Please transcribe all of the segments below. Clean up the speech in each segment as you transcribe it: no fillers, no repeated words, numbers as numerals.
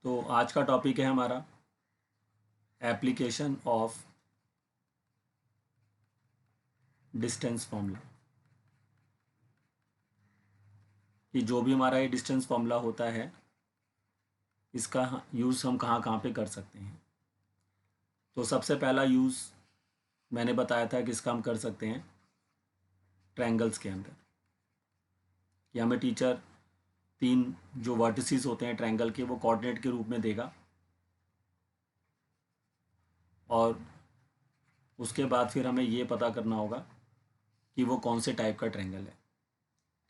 तो आज का टॉपिक है हमारा एप्लीकेशन ऑफ डिस्टेंस फॉर्मूला। कि जो भी हमारा ये डिस्टेंस फॉर्मूला होता है इसका यूज़ हम कहाँ कहाँ पे कर सकते हैं। तो सबसे पहला यूज़ मैंने बताया था कि इसका हम कर सकते हैं ट्रायंगल्स के अंदर। कि हमें टीचर 3 जो वर्टिसेस होते हैं ट्रायंगल के वो कोऑर्डिनेट के रूप में देगा और उसके बाद फिर हमें ये पता करना होगा कि वो कौन से टाइप का ट्रायंगल है।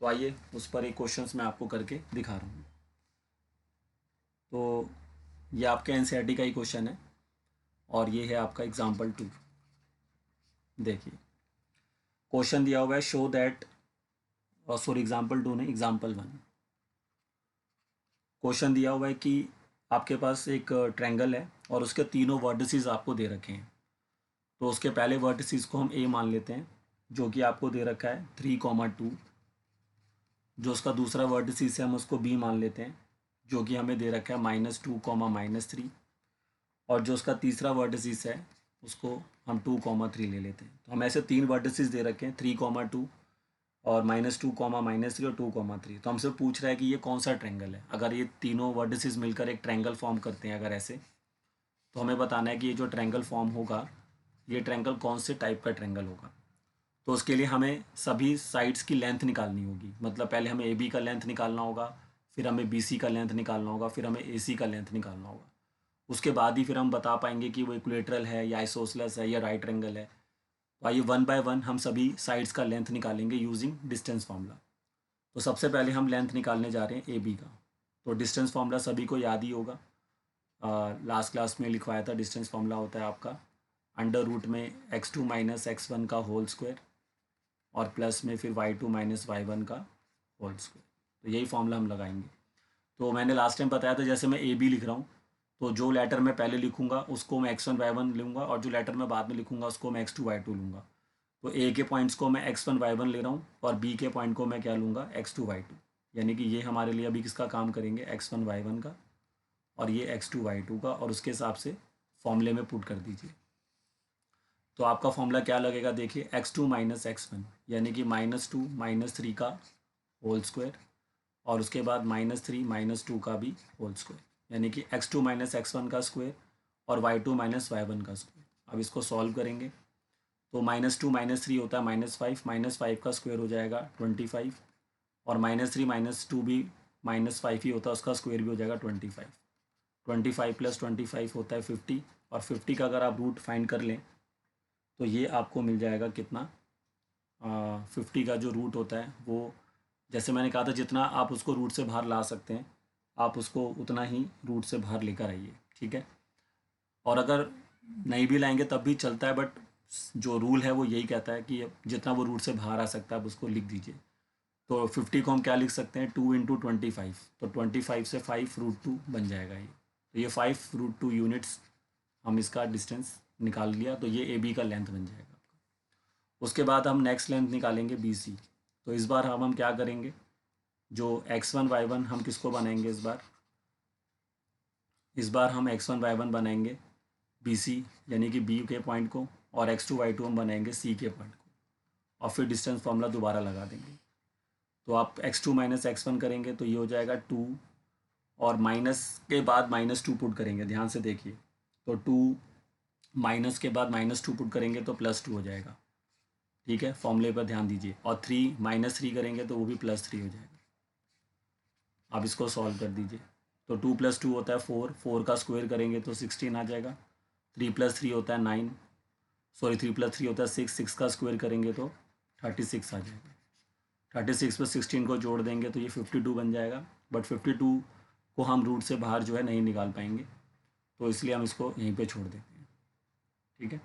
तो आइए उस पर एक क्वेश्चंस मैं आपको करके दिखा रहा हूँ। तो ये आपके एनसीईआरटी का ही क्वेश्चन है और ये है आपका एग्जाम्पल 2। देखिए क्वेश्चन दिया हुआ है शो दैट, सॉरी एग्जाम्पल 2 नहीं, एग्जाम्पल 1। क्वेश्चन दिया हुआ है कि आपके पास एक ट्रायंगल है और उसके तीनों वर्टिसेस आपको दे रखे हैं। तो उसके पहले वर्टिसेस को हम ए मान लेते हैं जो कि आपको दे रखा है 3,2। जो उसका दूसरा वर्टिसेस है हम उसको बी मान लेते हैं जो कि हमें दे रखा है -2, -3। और जो उसका तीसरा वर्टिसेस है उसको हम 2,3 ले लेते हैं। तो हम ऐसे 3 वर्टिसेस दे रखे हैं 3,2 और -2, -3 और 2,3। तो हमसे पूछ रहा है कि ये कौन सा ट्रायंगल है। अगर ये तीनों वर्टिसेस मिलकर एक ट्रायंगल फॉर्म करते हैं अगर ऐसे, तो हमें बताना है कि ये जो ट्रायंगल फॉर्म होगा ये ट्रायंगल कौन से टाइप का ट्रायंगल होगा। तो उसके लिए हमें सभी साइड्स की लेंथ निकालनी होगी। मतलब पहले हमें ए बी का लेंथ निकालना होगा, फिर हमें बी सी का लेंथ निकालना होगा, फिर हमें ए सी का लेंथ निकालना होगा। उसके बाद ही फिर हम बता पाएंगे कि वो इक्विलेटरल है या आइसोसेलेस है या राइट एंगल है। तो आइए 1 बाय 1 हम सभी साइड्स का लेंथ निकालेंगे यूजिंग डिस्टेंस फार्मूला। तो सबसे पहले हम लेंथ निकालने जा रहे हैं ए बी का। तो डिस्टेंस फार्मूला सभी को याद ही होगा, लास्ट क्लास में लिखवाया था। डिस्टेंस फार्मूला होता है आपका अंडर रूट में x2 माइनस x1 का होल स्क्वायर और प्लस में फिर y2 माइनस y1 का होल स्क्वायर। तो यही फॉर्मूला हम लगाएंगे। तो मैंने लास्ट टाइम बताया था जैसे मैं ए बी लिख रहा हूँ तो जो लेटर मैं पहले लिखूंगा उसको मैं x1 y1 लूँगा और जो लेटर मैं बाद में लिखूंगा उसको मैं x2 y2 लूँगा। तो ए के पॉइंट्स को मैं x1 y1 ले रहा हूँ और बी के पॉइंट को मैं क्या लूँगा x2 y2। यानी कि ये हमारे लिए अभी किसका काम करेंगे x1 y1 का और ये x2 y2 का, और उसके हिसाब से फॉर्मूले में पुट कर दीजिए। तो आपका फॉर्मूला क्या लगेगा, देखिए x2 माइनस x1 यानी कि -2 -3 का होल स्क्वायर और उसके बाद -3 -2 का भी होल स्क्वायर यानी कि x2 माइनस x1 का स्क्वायर और y2 माइनस y1 का स्क्वायर। अब इसको सॉल्व करेंगे तो -2 -3 होता है -5, -5 का स्क्वायर हो जाएगा 25 और -3 -2 भी -5 ही होता है, उसका स्क्वायर भी हो जाएगा 25। 25 + 25 होता है 50 और 50 का अगर आप रूट फाइंड कर लें तो ये आपको मिल जाएगा कितना, 50 का जो रूट होता है वो, जैसे मैंने कहा था जितना आप उसको रूट से बाहर ला सकते हैं आप उसको उतना ही रूट से बाहर लेकर आइए, ठीक है। और अगर नहीं भी लाएंगे तब भी चलता है, बट जो रूल है वो यही कहता है कि जितना वो रूट से बाहर आ सकता है आप उसको लिख दीजिए। तो 50 को हम क्या लिख सकते हैं 2 × 25, तो 25 से 5√2 बन जाएगा ये। तो ये 5√2 यूनिट्स हम इसका डिस्टेंस निकाल लिया। तो ये ए बी का लेंथ बन जाएगा आपका। उसके बाद हम नेक्स्ट लेंथ निकालेंगे बी सी। तो इस बार हम क्या करेंगे, जो x1 y1 हम किसको बनाएंगे इस बार हम x1 y1 बनाएंगे बी सी यानी कि बी के पॉइंट को, और x2 y2 हम बनाएंगे सी के पॉइंट को और फिर डिस्टेंस फार्मूला दोबारा लगा देंगे। तो आप x2 माइनस x1 करेंगे तो ये हो जाएगा 2 और माइनस के बाद -2 पुट करेंगे, ध्यान से देखिए। तो 2 माइनस के बाद -2 पुट करेंगे तो +2 हो जाएगा, ठीक है। फॉर्मूले पर ध्यान दीजिए। और 3 -3 करेंगे तो वो भी +3 हो जाएगा। आप इसको सॉल्व कर दीजिए। तो 2 + 2 होता है 4, 4 का स्क्वायर करेंगे तो 16 आ जाएगा। 3 + 3 होता है 9, सॉरी 3 + 3 होता है 6, 6 का स्क्वायर करेंगे तो 36 आ जाएगा। 36 में 16 को जोड़ देंगे तो ये 52 बन जाएगा। बट 52 को हम रूट से बाहर जो है नहीं निकाल पाएंगे, तो इसलिए हम इसको यहीं पे छोड़ देते हैं, ठीक है।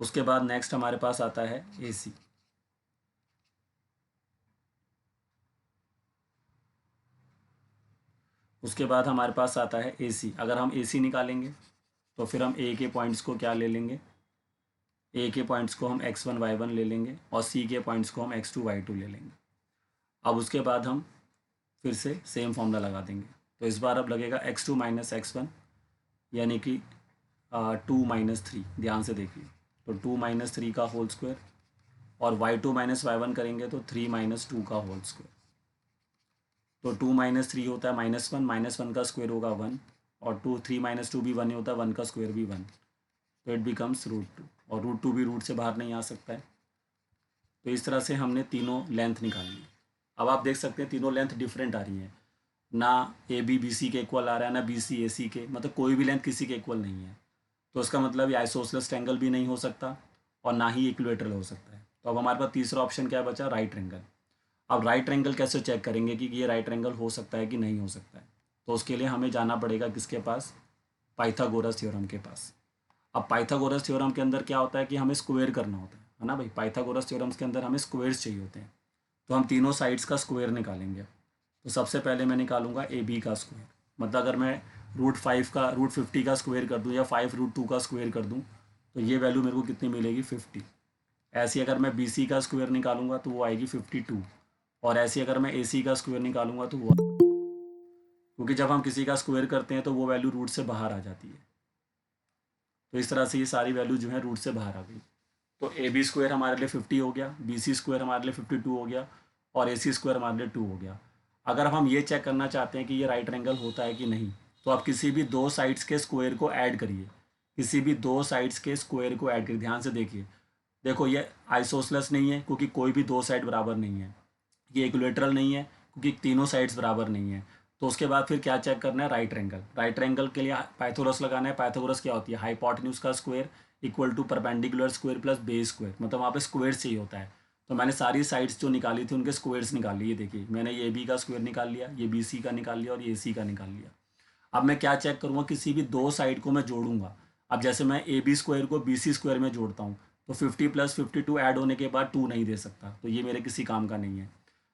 उसके बाद नेक्स्ट हमारे पास आता है ए सी। उसके बाद हमारे पास आता है ए सी। अगर हम ए सी निकालेंगे तो फिर हम ए के पॉइंट्स को क्या ले लेंगे, ए के पॉइंट्स को हम x1 y1 ले लेंगे और सी के पॉइंट्स को हम x2 y2 ले लेंगे। अब उसके बाद हम फिर से सेम फॉर्मूला लगा देंगे, तो इस बार अब लगेगा x2 माइनस x1 यानी कि 2 माइनस 3, ध्यान से देखिए। तो 2 माइनस 3 का होल स्क्वायर और y2 माइनस y1 करेंगे तो 3 माइनस 2 का होल स्क्वायर। तो 2 माइनस 3 होता है माइनस वन का स्क्वायर होगा 1 और 3 माइनस 2 भी 1 ही होता है, 1 का स्क्वायर भी 1, तो इट बिकम्स √2 और √2 भी रूट से बाहर नहीं आ सकता है। तो इस तरह से हमने तीनों लेंथ निकाल ली। अब आप देख सकते हैं तीनों लेंथ डिफरेंट आ रही हैं, ना ए बी बी सी के इक्वल आ रहा है, ना बी सी ए सी के, मतलब कोई भी लेंथ किसी के इक्वल नहीं है। तो इसका मतलब ये आइसोसेलेस ट्रायंगल भी नहीं हो सकता और ना ही इक्विलेटरल हो सकता है। तो अब हमारे पास तीसरा ऑप्शन क्या बचा, राइट ट्रायंगल। अब राइट ट्रायंगल कैसे चेक करेंगे कि ये राइट ट्रायंगल हो सकता है कि नहीं हो सकता है। तो उसके लिए हमें जाना पड़ेगा किसके पास, पाइथागोरस थ्योरम के पास। अब पाइथागोरस थ्योरम के अंदर क्या होता है कि हमें स्क्वायर करना होता है ना भाई। पाइथागोरस थ्योरम्स के अंदर हमें स्क्वायर्स चाहिए होते हैं। तो हम तीनों साइड्स का स्क्वायर निकालेंगे। तो सबसे पहले मैं निकालूंगा ए बी का स्क्वायर, मतलब अगर मैं √50 का स्क्वायर कर दूं या 5√2 का स्क्वायर कर दूं तो ये वैल्यू मेरे को कितनी मिलेगी, 50। ऐसी अगर मैं बी सी का स्क्वायर निकालूंगा तो वो आएगी 52, और ऐसी अगर मैं ए सी का स्क्वायर निकालूंगा तो वो, क्योंकि जब हम किसी का स्क्वायर करते हैं तो वो वैल्यू रूट से बाहर आ जाती है। तो इस तरह से ये सारी वैल्यू जो है रूट से बाहर आ गई। तो ए बी स्क्वायर हमारे लिए 50 हो गया, बी सी स्क्वायर हमारे लिए 52 हो गया और ए सी स्क्वायर हमारे लिए 2 हो गया। अगर हम ये चेक करना चाहते हैं कि ये राइट एंगल होता है कि नहीं, तो आप किसी भी दो साइड्स के स्क्वायर को ऐड करिए। किसी भी दो साइड्स के स्क्वायर को ऐड करिए, ध्यान से देखिए। देखो ये आइसोसेलेस नहीं है क्योंकि कोई भी दो साइड बराबर नहीं है। ये इक्विलेटरल नहीं है क्योंकि तीनों साइड्स बराबर नहीं है। तो उसके बाद फिर क्या चेक करना है, राइट एंगल। राइट एंगल के लिए पाइथागोरस लगाना है। पाइथागोरस क्या होती है, हाइपोटेन्यूज का square equal to perpendicular square plus base square, मतलब वहाँ पे स्क्वायर चाहिए होता है। तो मैंने सारी साइड्स जो निकाली थी उनके स्क्वायर्स निकाल लिए। देखिए मैंने ये बी का स्क्वायर निकाल लिया, ये बी सी का निकाल लिया और ये सी का निकाल लिया। अब मैं क्या चेक करूँगा, किसी भी दो साइड को मैं जोड़ूंगा। अब जैसे मैं ए बी स्क्वायर को बी सी स्क्वायर में जोड़ता हूँ तो 50 प्लस 52 ऐड होने के बाद 2 नहीं दे सकता, तो ये मेरे किसी काम का नहीं है।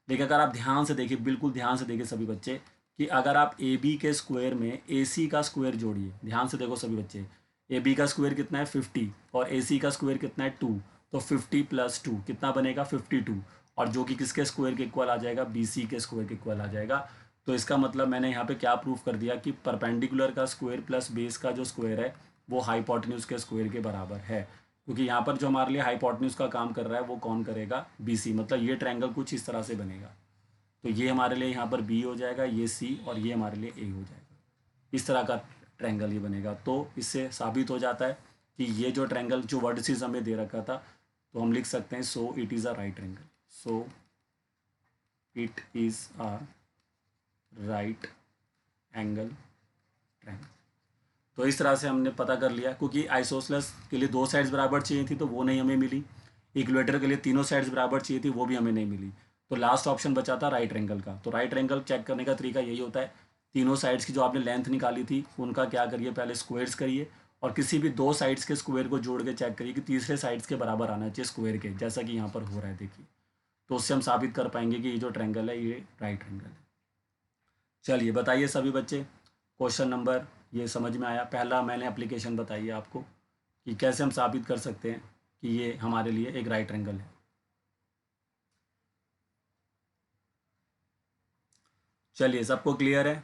लेकिन अगर आप ध्यान से देखिए, बिल्कुल ध्यान से देखिए सभी बच्चे, कि अगर आप ए बी के स्क्वायर में ए सी का स्क्वायर जोड़िए, ध्यान से देखो सभी बच्चे, ए बी का स्क्वायर कितना है 50 और ए सी का स्क्वायर कितना है 2, तो 50 प्लस 2 कितना बनेगा 52, और जो कि किसके स्क्वायर के इक्वल आ जाएगा, बी सी के स्क्वायर के इक्वल आ जाएगा। तो इसका मतलब मैंने यहाँ पे क्या प्रूफ कर दिया कि परपेंडिकुलर का स्क्वायर प्लस बेस का जो स्क्वायर है वो हाइपोटेन्यूज के स्क्वायर के बराबर है। क्योंकि यहाँ पर जो हमारे लिए हाइपोटेन्यूज का काम कर रहा है वो कौन करेगा, बी सी, मतलब ये ट्रायंगल कुछ इस तरह से बनेगा। तो ये हमारे लिए यहाँ पर बी हो जाएगा, ये सी, और ये हमारे लिए ए हो जाएगा। इस तरह का ट्रायंगल ये बनेगा। तो इससे साबित हो जाता है कि ये जो ट्रायंगल जो वर्टिसेस हमें दे रखा था, तो हम लिख सकते हैं so it is a right triangle. So it is a right angle triangle. तो इस तरह से हमने पता कर लिया, क्योंकि आइसोसेलेस के लिए दो साइड्स बराबर चाहिए थी तो वो नहीं हमें मिली, इक्वेटर के लिए तीनों साइड्स बराबर चाहिए थी वो भी हमें नहीं मिली। तो लास्ट ऑप्शन बचा था राइट एंगल का। तो राइट एंगल चेक करने का तरीका यही होता है, तीनों साइड्स की जो आपने लेंथ निकाली थी उनका क्या करिए, पहले स्क्वायर्स करिए और किसी भी दो साइड्स के स्क्वायर को जोड़ के चेक करिए कि तीसरे साइड्स के बराबर आना चाहिए स्क्वायर के, जैसा कि यहाँ पर हो रहा है देखिए। तो उससे हम साबित कर पाएंगे कि ये जो ट्रायंगल है ये राइट एंगल है। चलिए बताइए सभी बच्चे, क्वेश्चन नंबर ये समझ में आया। पहला मैंने एप्लीकेशन बताई है आपको कि कैसे हम साबित कर सकते हैं कि ये हमारे लिए एक राइट एंगल है। चलिए सबको क्लियर है,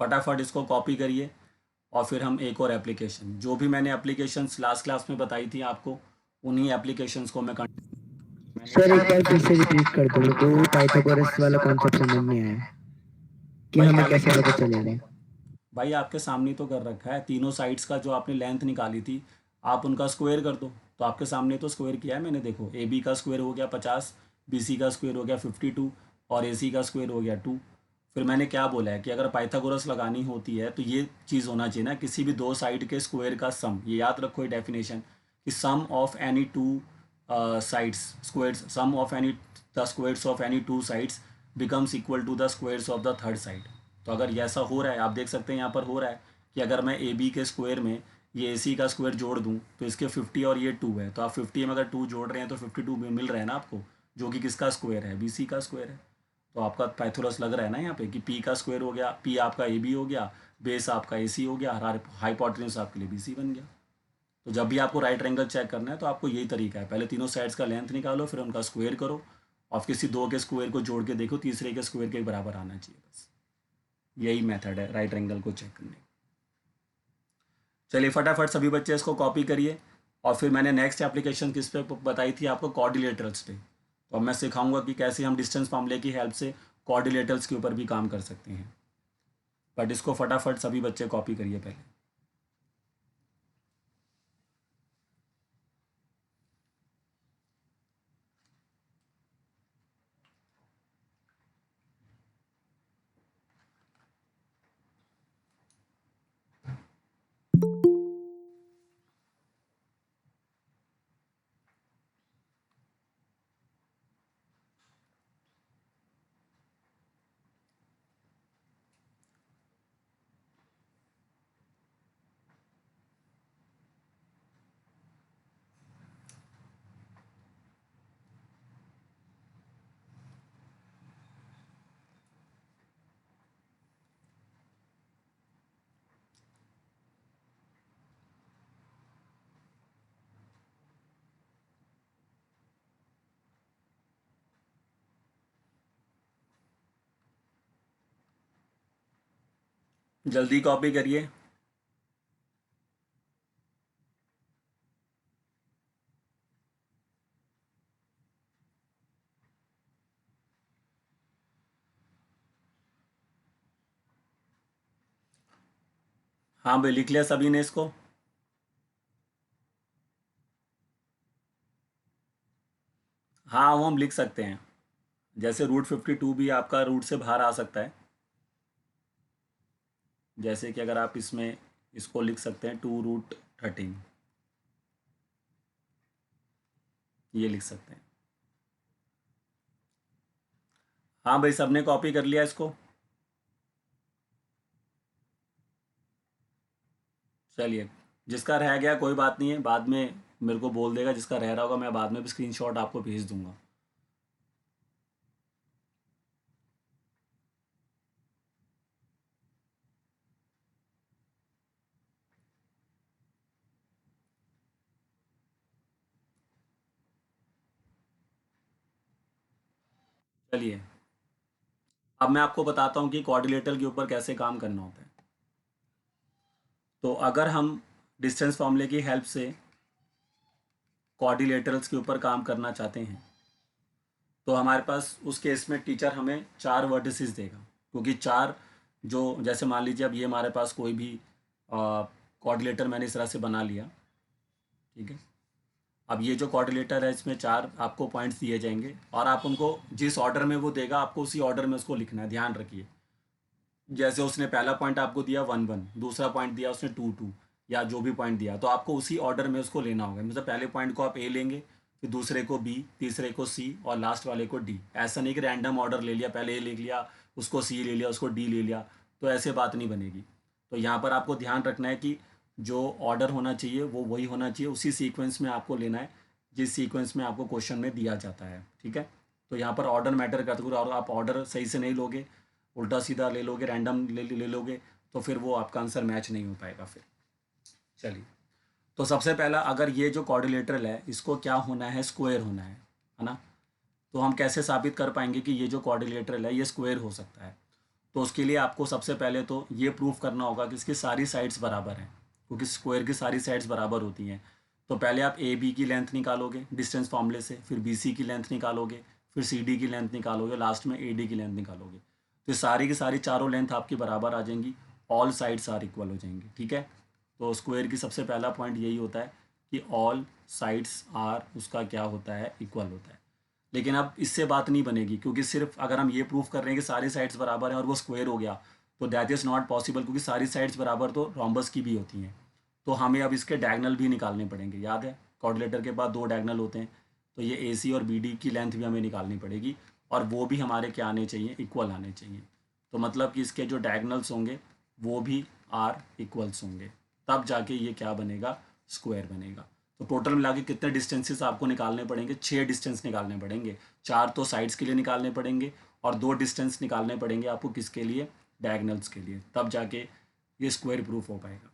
फटाफट इसको कॉपी करिए और फिर हम एक और एप्लीकेशन, जो भी मैंने एप्लीकेशंस लास्ट क्लास में बताई थी आपको, उन्हीं एप्लीकेशंस को मैं सर एक बार फिर से रिपीट कर दो, मेरे को पाइथागोरस वाला कॉन्सेप्ट समझ नहीं आया कि भाई हमें कैसे पता चलेगा। भाई आपके सामने तो कर रखा है, तीनों साइड्स का जो आपने लेंथ निकाली थी आप उनका स्क्वायर कर दो। तो आपके सामने तो स्क्वायर किया है मैंने, देखो ए बी का स्क्वायर हो गया 50, बी सी का स्क्वायर हो गया 52 और ए सी का स्क्वायर हो गया 2। फिर मैंने क्या बोला है कि अगर पाइथागोरस लगानी होती है तो ये चीज़ होना चाहिए ना, किसी भी दो साइड के स्क्वायर का सम, ये याद रखो ये डेफिनेशन, कि sum of any two sides squares, sum of any the squares of any two sides becomes equal to the squares of the third side. तो अगर ये ऐसा हो रहा है, आप देख सकते हैं यहाँ पर हो रहा है कि अगर मैं ए बी के स्क्वायर में ये ए सी का स्क्वायर जोड़ दूँ तो इसके 50 और ये 2 है, तो आप 50 में अगर 2 जोड़ रहे हैं तो 52 में मिल रहा है ना आपको, जो कि किसका स्क्वायर है, बी सी का स्क्वायर है। तो आपका पाइथागोरस लग रहा है ना यहाँ पे कि पी का स्क्वायर हो गया, पी आपका ए बी हो गया, बेस आपका ए सी हो गया, हाइपोटेन्यूज आपके लिए बी सी बन गया। तो जब भी आपको राइट एंगल चेक करना है तो आपको यही तरीका है, पहले तीनों साइड्स का लेंथ निकालो फिर उनका स्क्वायर करो और किसी दो के स्क्वायर को जोड़ के देखो तीसरे के स्क्वायर के बराबर आना चाहिए बस। यही मेथड है राइट एंगल को चेक करने। चलिए फटाफट सभी बच्चे इसको कॉपी करिए। और फिर मैंने नेक्स्ट एप्लीकेशन किस पे बताई थी आपको, कोऑर्डिनेटर्स पे। तो अब मैं सिखाऊंगा कि कैसे हम डिस्टेंस फार्मूले की हेल्प से कोऑर्डिनेटर्स के ऊपर भी काम कर सकते हैं। बट इसको फटाफट सभी बच्चे कॉपी करिए पहले। जल्दी कॉपी करिए। हाँ भाई, लिख लिया सभी ने इसको? हाँ, वो हम लिख सकते हैं। जैसे रूट 52 भी आपका रूट से बाहर आ सकता है। जैसे कि अगर आप इसमें इसको लिख सकते हैं 2√13, ये लिख सकते हैं। हाँ भाई, सबने कॉपी कर लिया इसको? चलिए, जिसका रह गया कोई बात नहीं है, बाद में मेरे को बोल देगा। जिसका रह रहा होगा मैं बाद में भी स्क्रीनशॉट आपको भेज दूंगा। चलिए, अब मैं आपको बताता हूँ कि कोऑर्डिनेटर के ऊपर कैसे काम करना होता है। तो अगर हम डिस्टेंस फॉर्मूले की हेल्प से कोऑर्डिनेटर्स के ऊपर काम करना चाहते हैं, तो हमारे पास उस केस में टीचर हमें 4 वर्टिसेस देगा। क्योंकि चार, जो जैसे मान लीजिए अब ये हमारे पास कोई भी कोऑर्डिनेटर मैंने इस तरह से बना लिया, ठीक है। अब ये जो कोऑर्डिनेटर है इसमें 4 आपको पॉइंट्स दिए जाएंगे और आप उनको जिस ऑर्डर में वो देगा आपको उसी ऑर्डर में उसको लिखना है। ध्यान रखिए, जैसे उसने पहला पॉइंट आपको दिया 1 1, दूसरा पॉइंट दिया उसने 2 2, या जो भी पॉइंट दिया, तो आपको उसी ऑर्डर में उसको लेना होगा। मतलब पहले पॉइंट को आप ए लेंगे, फिर दूसरे को बी, तीसरे को सी और लास्ट वाले को डी। ऐसा नहीं कि रैंडम ऑर्डर ले लिया, पहले ए ले लिया, उसको सी ले लिया, उसको डी ले लिया, तो ऐसे बात नहीं बनेगी। तो यहाँ पर आपको ध्यान रखना है कि जो ऑर्डर होना चाहिए वो वही होना चाहिए, उसी सीक्वेंस में आपको लेना है जिस सीक्वेंस में आपको क्वेश्चन में दिया जाता है, ठीक है। तो यहाँ पर ऑर्डर मैटर करता है। और आप ऑर्डर सही से नहीं लोगे, उल्टा सीधा ले लोगे, रैंडम ले लोगे, तो फिर वो आपका आंसर मैच नहीं हो पाएगा फिर। चलिए, तो सबसे पहला, अगर ये जो कोऑर्डिनेटर है इसको क्या होना है, स्क्वायर होना है ना। तो हम कैसे साबित कर पाएंगे कि ये जो कोऑर्डिनेटर है ये स्क्वायर हो सकता है। तो उसके लिए आपको सबसे पहले तो ये प्रूफ करना होगा कि इसकी सारी साइड्स बराबर हैं, क्योंकि स्क्वायर की सारी साइड्स बराबर होती हैं। तो पहले आप ए बी की लेंथ निकालोगे डिस्टेंस फॉर्मूले से, फिर बी सी की लेंथ निकालोगे, फिर सी डी की लेंथ निकालोगे, लास्ट में ए डी की लेंथ निकालोगे। तो ये सारी की सारी चारों लेंथ आपकी बराबर आ जाएंगी, ऑल साइड्स आर इक्वल हो जाएंगी, ठीक है। तो स्क्वायर की सबसे पहला पॉइंट यही होता है कि ऑल साइड्स आर, उसका क्या होता है, इक्वल होता है। लेकिन अब इससे बात नहीं बनेगी, क्योंकि सिर्फ अगर हम ये प्रूफ कर रहे हैं कि सारी साइड्स बराबर हैं और वो स्क्वायर हो गया, तो दैट इज़ नॉट पॉसिबल, क्योंकि सारी साइड्स बराबर तो रोम्बस की भी होती हैं। तो हमें अब इसके डायगनल भी निकालने पड़ेंगे। याद है, कोऑर्डिनेटर के बाद 2 डायगनल होते हैं, तो ये ए सी और बी डी की लेंथ भी हमें निकालनी पड़ेगी, और वो भी हमारे क्या आने चाहिए, इक्वल आने चाहिए। तो मतलब कि इसके जो डायगनल्स होंगे वो भी आर इक्वल्स होंगे, तब जाके ये क्या बनेगा, स्क्वायर बनेगा। तो टोटल मिला के कितने डिस्टेंसेस आपको निकालने पड़ेंगे, 6 डिस्टेंस निकालने पड़ेंगे। 4 तो साइड्स के लिए निकालने पड़ेंगे और 2 डिस्टेंस निकालने पड़ेंगे आपको किसके लिए, डायगनल्स के लिए, तब जाके ये स्क्वायर प्रूफ हो पाएगा।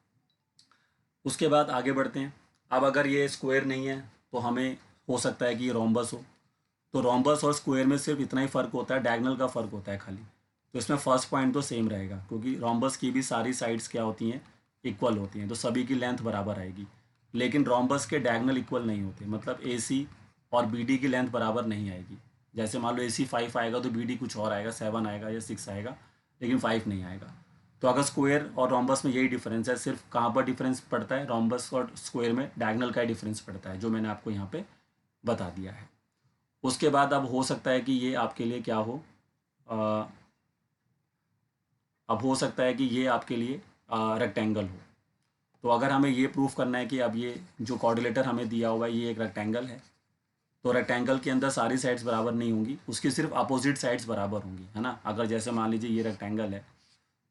उसके बाद आगे बढ़ते हैं। अब अगर ये स्क्वायर नहीं है तो हमें हो सकता है कि ये रोम्बस हो। तो रोम्बस और स्क्वायर में सिर्फ इतना ही फ़र्क होता है, डायगनल का फ़र्क होता है खाली। तो इसमें फर्स्ट पॉइंट तो सेम रहेगा, क्योंकि रोम्बस की भी सारी साइड्स क्या होती हैं, इक्वल होती हैं, तो सभी की लेंथ बराबर आएगी। लेकिन रोम्बस के डायगोनल इक्वल नहीं होते, मतलब ए सी और बी डी की लेंथ बराबर नहीं आएगी। जैसे मान लो ए सी 5 आएगा तो बी डी कुछ और आएगा, 7 आएगा या 6 आएगा, लेकिन 5 नहीं आएगा। तो अगर स्क्वायर और रोम्बस में यही डिफरेंस है, सिर्फ कहाँ पर डिफरेंस पड़ता है, रोम्बस और स्क्वायर में डायगोनल का डिफरेंस पड़ता है, जो मैंने आपको यहाँ पे बता दिया है। उसके बाद अब हो सकता है कि ये आपके लिए क्या हो, अब हो सकता है कि ये आपके लिए रेक्टेंगल हो। तो अगर हमें ये प्रूफ करना है कि अब ये जो कोऑर्डिनेटर हमें दिया हुआ है ये एक रेक्टेंगल है, तो रेक्टेंगल के अंदर सारी साइड्स बराबर नहीं होंगी, उसकी सिर्फ अपोजिट साइड्स बराबर होंगी, है ना। अगर जैसे मान लीजिए ये रेक्टेंगल है,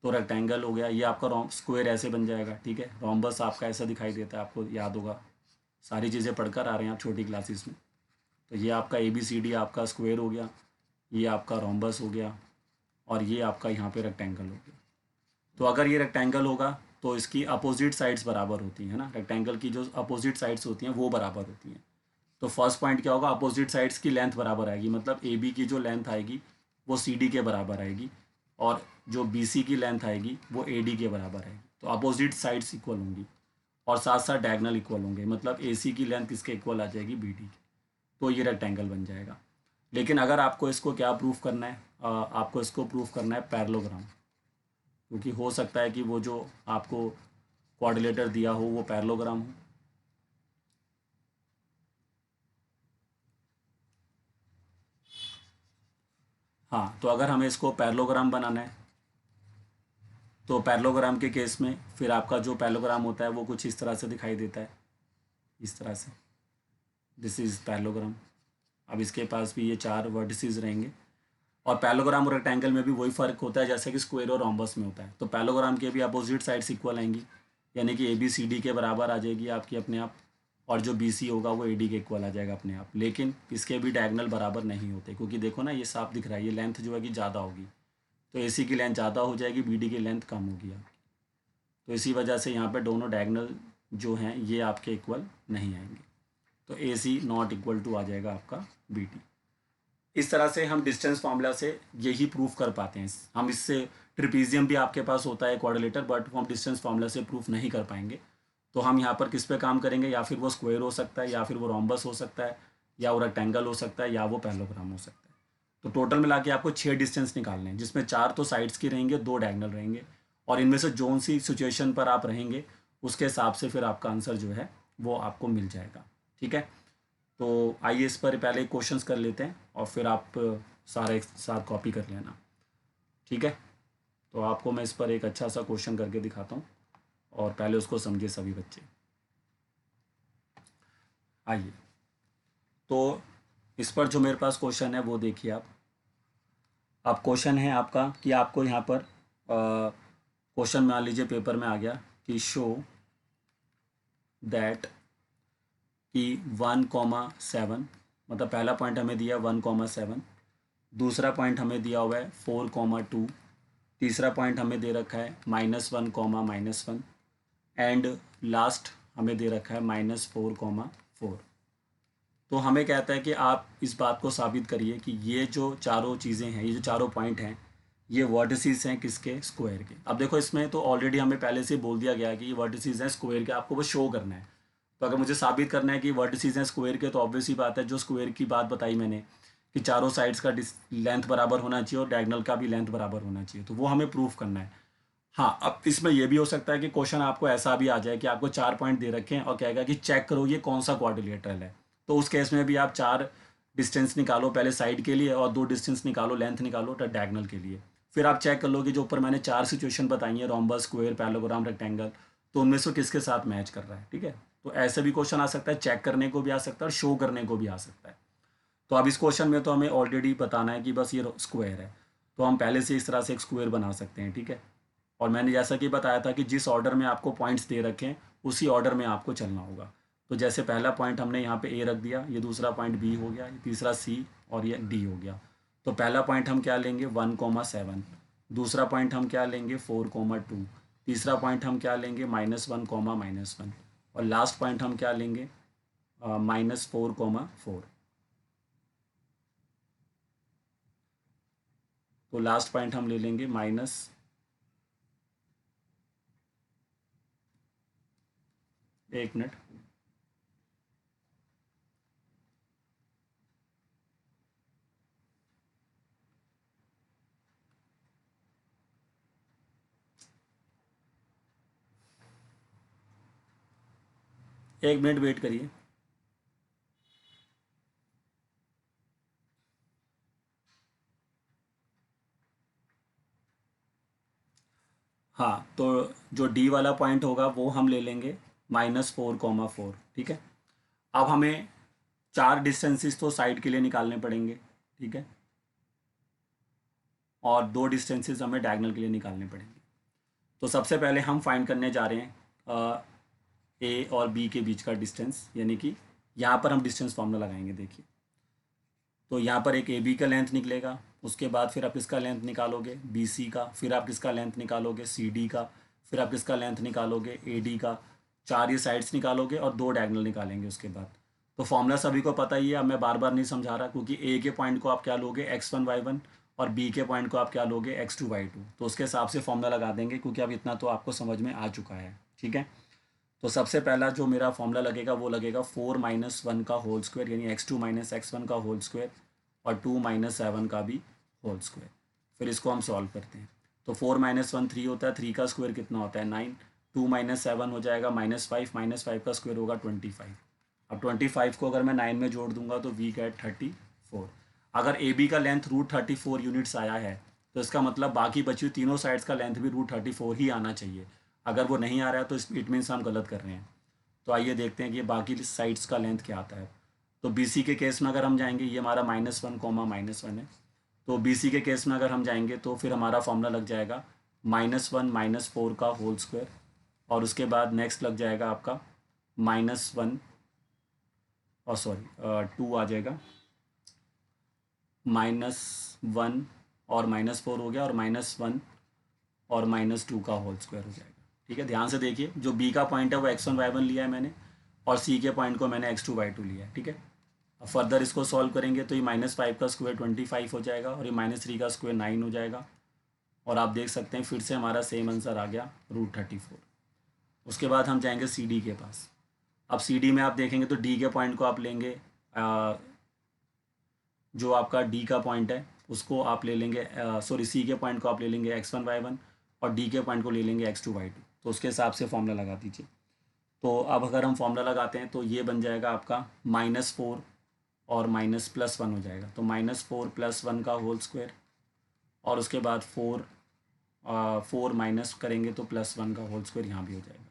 तो रेक्टेंगल हो गया, ये आपका स्क्वायर ऐसे बन जाएगा, ठीक है। रोम्बस आपका ऐसा दिखाई देता है, आपको याद होगा, सारी चीज़ें पढ़कर आ रहे हैं आप छोटी क्लासेस में। तो ये आपका ए बी सी डी आपका स्क्वायर हो गया, ये आपका रोम्बस हो गया, और ये आपका यहाँ पे रेक्टेंगल हो गया। तो अगर ये रेक्टेंगल होगा तो इसकी अपोजिट साइड्स बराबर होती हैं, ना। रेक्टेंगल की जो अपोजिट साइड्स होती हैं वो बराबर होती हैं। तो फर्स्ट पॉइंट क्या होगा, अपोजिट साइड्स की लेंथ बराबर आएगी, मतलब ए बी की जो लेंथ आएगी वो सी डी के बराबर आएगी, और जो बी सी की लेंथ आएगी वो ए डी के बराबर आएगी। तो अपोजिट साइड्स इक्वल होंगी, और साथ साथ डायगोनल इक्वल होंगे, मतलब ए सी की लेंथ किसके इक्वल आ जाएगी, बी डी की। तो ये रेक्टेंगल बन जाएगा। लेकिन अगर आपको इसको क्या प्रूफ करना है, आपको इसको प्रूफ करना है पैरेललोग्राम, क्योंकि हो सकता है कि वो जो आपको कोऑर्डिनेटर दिया हो वो पैरेललोग्राम हो। हाँ, तो अगर हमें इसको पैरेललोग्राम बनाना है, तो पैरेललोग्राम के केस में फिर आपका जो पैरेललोग्राम होता है वो कुछ इस तरह से दिखाई देता है, इस तरह से। This is parallelogram. अब इसके पास भी ये 4 वर्टिसेस रहेंगे, और पैरेललोग्राम और रेक्टेंगल में भी वही फ़र्क होता है जैसे कि स्क्वायर और रोम्बस में होता है। तो पैरेललोग्राम के भी अपोजिट साइड्स इक्वल आएंगी, यानी कि ए बी सी डी के बराबर आ जाएगी आपकी अपने आप, और जो बी सी होगा वो ए डी के इक्वल आ जाएगा अपने आप। लेकिन इसके भी डायगोनल बराबर नहीं होते, क्योंकि देखो ना ये साफ दिख रहा है, ये लेंथ जो है कि ज़्यादा होगी, तो ए सी की लेंथ ज़्यादा हो जाएगी, बी डी की लेंथ कम होगी आपकी। तो इसी वजह से यहाँ पर दोनों डायगोनल जो हैं ये आपके इक्वल नहीं आएंगे। तो ए सी नॉट इक्वल टू आ जाएगा आपका बी डी। इस तरह से हम डिस्टेंस फार्मूला से यही प्रूफ कर पाते हैं। हम इससे ट्रिपीजियम भी आपके पास होता है कोऑर्डिनेटर, बट हम डिस्टेंस फार्मूला से प्रूफ नहीं कर पाएंगे। तो हम यहाँ पर किस पे काम करेंगे, या फिर वो स्क्वायर हो सकता है, या फिर वो रोम्बस हो सकता है, या वो रेक्टेंगल हो सकता है, या वो पैरेललोग्राम हो सकता है। तो टोटल मिला के आपको 6 डिस्टेंस निकालने हैं, जिसमें 4 तो साइड्स की रहेंगे, 2 डायगोनल रहेंगे, और इनमें से जोन सी सिचुएशन पर आप रहेंगे उसके हिसाब से फिर आपका आंसर जो है वो आपको मिल जाएगा, ठीक है। तो आइए इस पर पहले क्वेश्चंस कर लेते हैं, और फिर आप सारा एक साथ कॉपी कर लेना, ठीक है। तो आपको मैं इस पर एक अच्छा सा क्वेश्चन करके दिखाता हूँ, और पहले उसको समझे सभी बच्चे। आइए, तो इस पर जो मेरे पास क्वेश्चन है वो देखिए आप। अब क्वेश्चन है आपका कि आपको यहाँ पर क्वेश्चन मान लीजिए पेपर में आ गया कि शो दैट कि 1,7, मतलब पहला पॉइंट हमें दिया 1,7, दूसरा पॉइंट हमें दिया हुआ है 4,2, तीसरा पॉइंट हमें दे रखा है -1, -1, एंड लास्ट हमें दे रखा है -4,4। तो हमें कहता है कि आप इस बात को साबित करिए कि ये जो चारों चीज़ें हैं, ये जो चारों पॉइंट हैं, ये वर्टिसेस हैं किसके, स्क्वायर के। अब देखो इसमें तो ऑलरेडी हमें पहले से बोल दिया गया है कि ये वर्टिसेस हैं स्क्वायर के, आपको बस शो करना है। तो अगर मुझे साबित करना है कि वर्टिसेस हैं स्क्वायर के, तो ऑब्वियस ही बात है, जो स्क्वायर की बात बताई मैंने कि चारों साइड्स का लेंथ बराबर होना चाहिए और डायगोनल का भी लेंथ बराबर होना चाहिए, तो वो हमें प्रूफ करना है। हाँ, अब इसमें यह भी हो सकता है कि क्वेश्चन आपको ऐसा भी आ जाए कि आपको 4 पॉइंट दे रखे हैं और कहेगा कि चेक करो ये कौन सा क्वाड्रिलेटरल है। तो उस केस में भी आप 4 डिस्टेंस निकालो पहले साइड के लिए, और 2 डिस्टेंस निकालो, लेंथ निकालो डायगोनल के लिए। फिर आप चेक कर लो कि जो ऊपर मैंने 4 सिचुएशन बताई हैं, रोम्बस, स्क्वायर, पैरेललोग्राम, रेक्टेंगल, तो उनमें से किसके साथ मैच कर रहा है, ठीक है। तो ऐसे भी क्वेश्चन आ सकता है, चेक करने को भी आ सकता है और शो करने को भी आ सकता है। तो अब इस क्वेश्चन में तो हमें ऑलरेडी बताना है कि बस ये स्क्वायर है, तो हम पहले से इस तरह से एक स्क्वायर बना सकते हैं, ठीक है। और मैंने जैसा कि बताया था कि जिस ऑर्डर में आपको पॉइंट्स दे रखे हैं उसी ऑर्डर में आपको चलना होगा। तो जैसे पहला पॉइंट हमने यहाँ पे ए रख दिया, ये दूसरा पॉइंट बी हो गया, ये तीसरा सी, और ये डी हो गया। तो पहला पॉइंट हम क्या लेंगे 1,7, दूसरा पॉइंट हम क्या लेंगे 4,2, तीसरा पॉइंट हम क्या लेंगे -1, और लास्ट पॉइंट हम क्या लेंगे -4,4। तो लास्ट पॉइंट हम ले लेंगे माइनस एक मिनट, एक मिनट वेट करिए। हाँ, तो जो डी वाला पॉइंट होगा वो हम ले लेंगे -4,4, ठीक है। अब हमें चार डिस्टेंसेस तो साइड के लिए निकालने पड़ेंगे, ठीक है, और दो डिस्टेंसेस हमें डायगोनल के लिए निकालने पड़ेंगे। तो सबसे पहले हम फाइंड करने जा रहे हैं ए और बी के बीच का डिस्टेंस, यानी कि यहाँ पर हम डिस्टेंस फॉर्मूला लगाएंगे। देखिए, तो यहाँ पर एक ए बी का लेंथ निकलेगा, उसके बाद फिर आप किसका लेंथ निकालोगे, बी सी का, फिर आप किसका लेंथ निकालोगे, सी डी का, फिर आप किसका लेंथ निकालोगे, ए डी का। चार ये साइड्स निकालोगे और दो डायगोनल निकालेंगे उसके बाद। तो फॉर्मूला सभी को पता ही है, अब मैं बार बार नहीं समझा रहा, क्योंकि ए के पॉइंट को आप क्या लोगे, x1 y1, और बी के पॉइंट को आप क्या लोगे, x2 y2। तो उसके हिसाब से फॉर्मूला लगा देंगे, क्योंकि अब इतना तो आपको समझ में आ चुका है, ठीक है। तो सबसे पहला जो मेरा फॉर्मूला लगेगा वो लगेगा 4 - 1 का होल स्क्वायर, यानी x2 - x1 का होल स्क्वायर, और 2 - 7 का भी होल स्क्वायर। फिर इसको हम सॉल्व करते हैं। तो 4 - 1 3 होता है, 3 का स्क्वायर कितना होता है, 9। 2 - 7 हो जाएगा -5, -5 का स्क्वायर होगा 25। अब 25 को अगर मैं 9 में जोड़ दूंगा तो वी गेट 34। अगर ए बी का लेंथ √34 यूनिट्स आया है, तो इसका मतलब बाकी बची हुई तीनों साइड्स का लेंथ भी √34 ही आना चाहिए। अगर वो नहीं आ रहा है तो इट मीन्स हम गलत कर रहे हैं। तो आइए देखते हैं कि बाकी साइड्स का लेंथ क्या आता है। तो बी सी के केस में अगर हम जाएंगे, ये हमारा -1, -1 है। तो बी सी के केस में अगर हम जाएंगे तो फिर हमारा फॉर्मूला लग जाएगा -1 - 4 का होल स्क्वायर, और उसके बाद नेक्स्ट लग जाएगा आपका -1, और सॉरी 2 आ जाएगा, -1 और -4 हो गया, और -1 और -2 का होल स्क्वायर हो जाएगा, ठीक है। ध्यान से देखिए, जो बी का पॉइंट है वो x1 y1 लिया है मैंने, और सी के पॉइंट को मैंने x2 y2 लिया है, ठीक है। अब फर्दर इसको सॉल्व करेंगे तो ये -5 का स्क्वायर 25 हो जाएगा, और ये -3 का स्क्वायर 9 हो जाएगा, और आप देख सकते हैं फिर से हमारा सेम आंसर आ गया √34। उसके बाद हम जाएंगे सी डी के पास। अब सी डी में आप देखेंगे तो डी के पॉइंट को आप लेंगे, जो आपका डी का पॉइंट है उसको आप ले लेंगे, सॉरी सी के पॉइंट को आप ले लेंगे x1 y1, और डी के पॉइंट को ले लेंगे x2 y2। तो उसके हिसाब से फॉर्मूला लगा दीजिए। तो अब अगर हम फॉर्मूला लगाते हैं तो ये बन जाएगा आपका -4 और -+1 हो जाएगा। तो -4 + 1 का होल स्क्वायर, और उसके बाद 4 माइनस करेंगे तो +1 का होल स्क्वायर यहाँ भी हो जाएगा,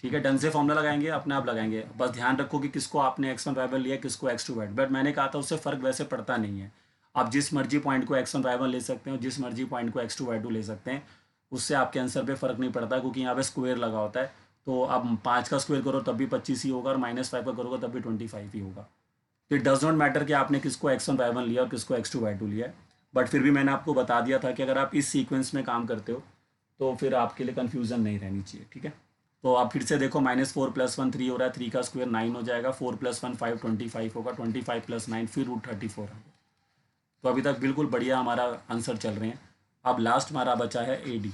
ठीक है। ढंग से फॉर्मूला लगाएंगे, अपने आप लगाएंगे। बस ध्यान रखो कि किसको आपने x1 y1 लिया, किसको x2 y2। बट मैंने कहा था उससे फ़र्क वैसे पड़ता नहीं है। आप जिस मर्जी पॉइंट को x1 y1 ले सकते हैं, और जिस मर्जी पॉइंट को x2 y2 ले सकते हैं, उससे आपके आंसर पे फ़र्क नहीं पड़ता, क्योंकि यहाँ पे स्क्वायर लगा होता है। तो आप 5 का स्क्वायर करो तब भी 25 ही होगा, और -5 का करोगे तब भी 25 ही होगा। इट डज नॉट मैटर कि आपने किसको x1 y1 लिया और किसको x2 y2 लिया है। बट फिर भी मैंने आपको बता दिया था कि अगर आप इस सीक्वेंस में काम करते हो तो फिर आपके लिए कन्फ्यूज़न नहीं रहनी चाहिए, ठीक है। तो आप फिर से देखो, -4 + 1 3 हो रहा है, 3 का स्क्वायर 9 हो जाएगा, 4 + 1 5 25 होगा, 25 + 9 फिर √34 आ गया। तो अभी तक बिल्कुल बढ़िया हमारा आंसर चल रहे हैं। अब लास्ट हमारा बचा है ए डी।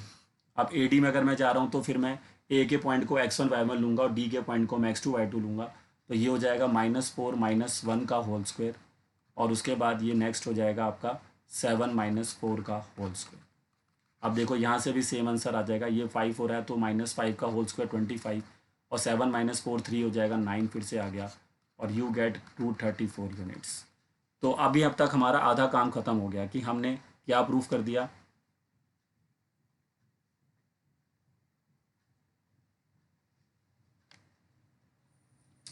अब ए डी में अगर मैं जा रहा हूँ तो फिर मैं ए के पॉइंट को x1 y1 लूँगा, और डी के पॉइंट को मैं x2 y2 लूँगा। तो ये हो जाएगा -4 - 1 का होल स्क्वायर, और उसके बाद ये नेक्स्ट हो जाएगा आपका 7 - 4 का होल स्क्वायर। अब देखो यहाँ से भी सेम आंसर आ जाएगा, ये 5 हो रहा है तो -5 का होल स्क्वायर 25, और 7 - 4 3 हो जाएगा 9 फिर से आ गया, और यू गेट 234 यूनिट्स। तो अभी अब तक हमारा आधा काम खत्म हो गया कि हमने क्या प्रूफ कर दिया।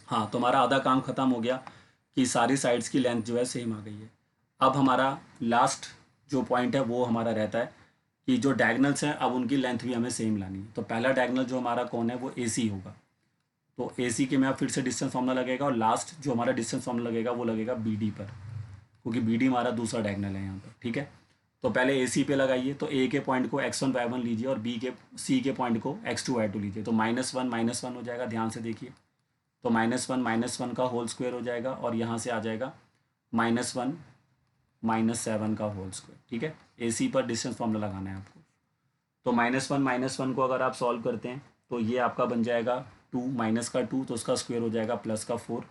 हाँ, तो हमारा आधा काम खत्म हो गया कि सारी साइड्स की लेंथ जो है सेम आ गई है। अब हमारा लास्ट जो पॉइंट है वो हमारा रहता है कि जो डायगनल्स हैं अब उनकी लेंथ भी हमें सेम लानी है। तो पहला डायगनल जो हमारा कौन है वो ए सी होगा। तो ए सी के में आप फिर से डिस्टेंस फॉर्मूला लगेगा, और लास्ट जो हमारा डिस्टेंस फॉर्मूला लगेगा वो लगेगा बी डी पर, क्योंकि बी डी हमारा दूसरा डायगनल है यहाँ पर, ठीक है। तो पहले ए सी पे लगाइए, तो ए के पॉइंट को x1 y1 लीजिए, और बी के सी के पॉइंट को x2 y2 लीजिए। तो -1 - 1 हो जाएगा, ध्यान से देखिए। तो -1 - 1 का होल स्क्वायर हो जाएगा, और यहाँ से आ जाएगा -1 -7 का होल स्क्वायर। ठीक है, AC पर डिस्टेंस फॉर्मूला लगाना है आपको। तो -1 को अगर आप सॉल्व करते हैं तो ये आपका बन जाएगा 2 माइनस का 2 तो उसका स्क्वायर हो जाएगा प्लस का 4,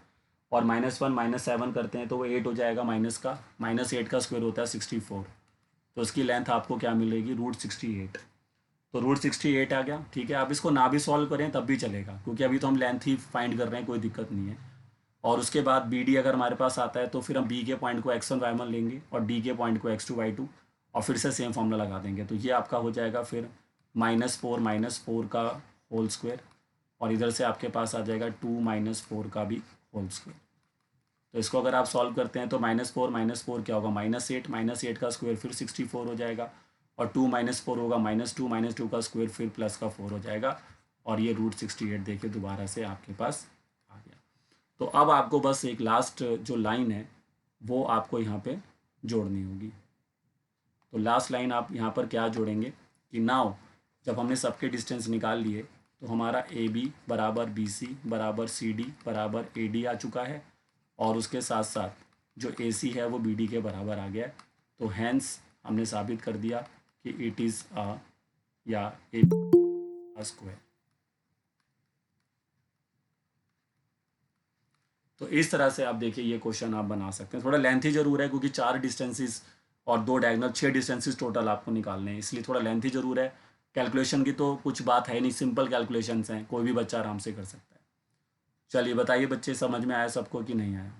और -1 -7 करते हैं तो वो 8 हो जाएगा, -8 का स्क्वायर होता है 64, तो उसकी लेंथ आपको क्या मिलेगी, √68। तो √68 आ गया। ठीक है, आप इसको ना भी सॉल्व करें तब भी चलेगा, क्योंकि अभी तो हम लेंथ ही फाइंड कर रहे हैं, कोई दिक्कत नहीं है। और उसके बाद BD अगर हमारे पास आता है तो फिर हम B के पॉइंट को x1 y1 लेंगे और D के पॉइंट को x2 y2, और फिर से सेम फॉर्मूला लगा देंगे। तो ये आपका हो जाएगा फिर -4 का होल स्क्वायर, और इधर से आपके पास आ जाएगा 2 -4 का भी होल स्क्वायर। तो इसको अगर आप सॉल्व करते हैं तो -4 क्या होगा, -8 का स्क्वायर फिर 64 हो जाएगा, और 2 -4 होगा -2 का स्क्वायर फिर प्लस का 4 हो जाएगा, और ये √68 देखिए दोबारा से आपके पास आ गया। तो अब आपको बस एक लास्ट जो लाइन है वो आपको यहाँ पे जोड़नी होगी। तो लास्ट लाइन आप यहाँ पर क्या जोड़ेंगे कि नाउ जब हमने सबके डिस्टेंस निकाल लिए तो हमारा AB बराबर BC बराबर CD बराबर AD आ चुका है, और उसके साथ साथ जो AC है वो BD के बराबर आ गया है। तो हैंस हमने साबित कर दिया कि इट इज़ या ए स्क्वायर। तो इस तरह से आप देखिए ये क्वेश्चन आप बना सकते हैं। थोड़ा लेंथी जरूर है क्योंकि 4 डिस्टेंसेस और 2 डायगोनल, 6 डिस्टेंसेस टोटल आपको निकालने हैं, इसलिए थोड़ा लेंथी जरूर है। कैलकुलेशन की तो कुछ बात है नहीं, सिंपल कैलकुलेशंस हैं, कोई भी बच्चा आराम से कर सकता है। चलिए बताइए बच्चे, समझ में आया सबको कि नहीं आया?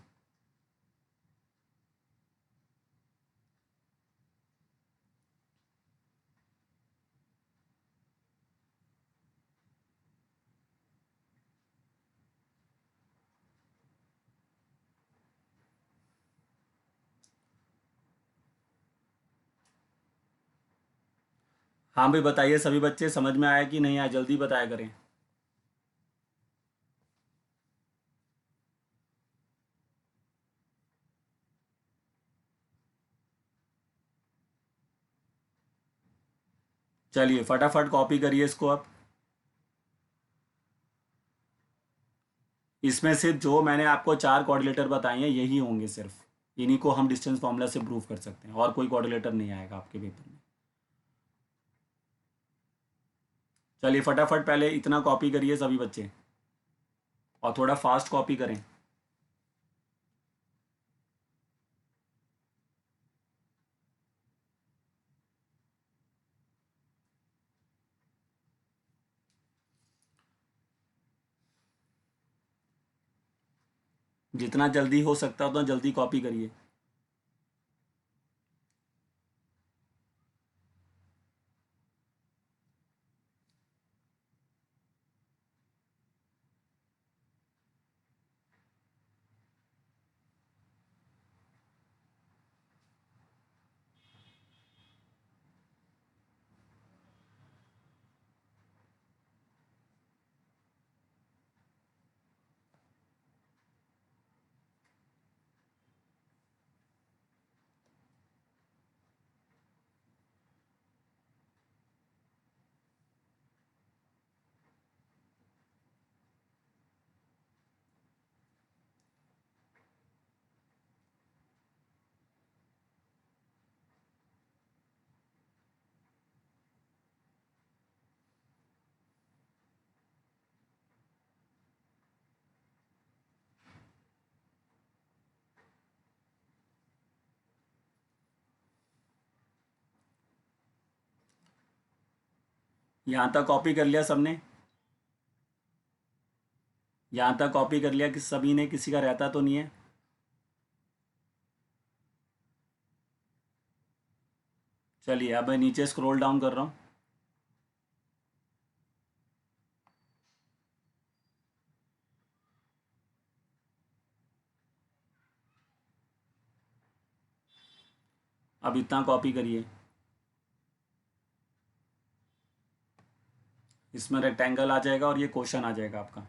हाँ भाई बताइए सभी बच्चे, समझ में आया कि नहीं आया, जल्दी बताया करें। चलिए फटाफट कॉपी करिए इसको अब। इसमें सिर्फ जो मैंने आपको 4 कोऑर्डिनेटर बताए हैं यही होंगे, सिर्फ इन्हीं को हम डिस्टेंस फॉर्मूला से प्रूव कर सकते हैं, और कोई कोऑर्डिनेटर नहीं आएगा आपके पेपर में। चलिए फटाफट पहले इतना कॉपी करिए सभी बच्चे, और थोड़ा फास्ट कॉपी करें। जितना जल्दी हो सकता है उतना जल्दी कॉपी करिए। यहाँ तक कॉपी कर लिया सबने? यहाँ तक कॉपी कर लिया कि सभी ने, किसी का रहता तो नहीं है? चलिए अब मैं नीचे स्क्रॉल डाउन कर रहा हूँ। अब इतना कॉपी करिए। इसमें रेक्टेंगल आ जाएगा और ये क्वेश्चन आ जाएगा आपका।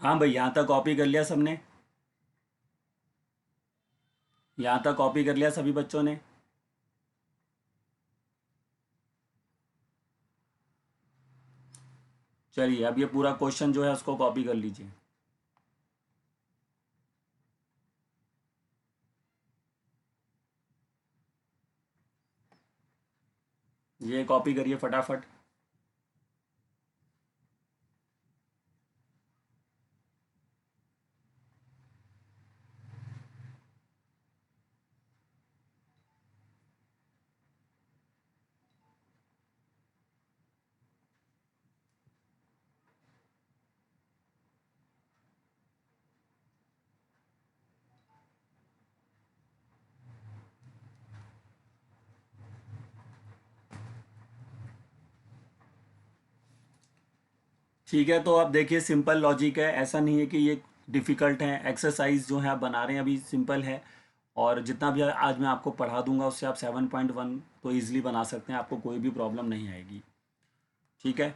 हाँ भाई, यहाँ तक कॉपी कर लिया सबने? यहाँ तक कॉपी कर लिया सभी बच्चों ने? चलिए, अब ये पूरा क्वेश्चन जो है उसको कॉपी कर लीजिए। ये कॉपी करिए फटाफट। ठीक है, तो अब देखिए सिंपल लॉजिक है, ऐसा नहीं है कि ये डिफ़िकल्ट है। एक्सरसाइज जो है आप बना रहे हैं अभी सिंपल है, और जितना भी आज मैं आपको पढ़ा दूंगा उससे आप 7.1 तो ईजिली बना सकते हैं, आपको कोई भी प्रॉब्लम नहीं आएगी। ठीक है,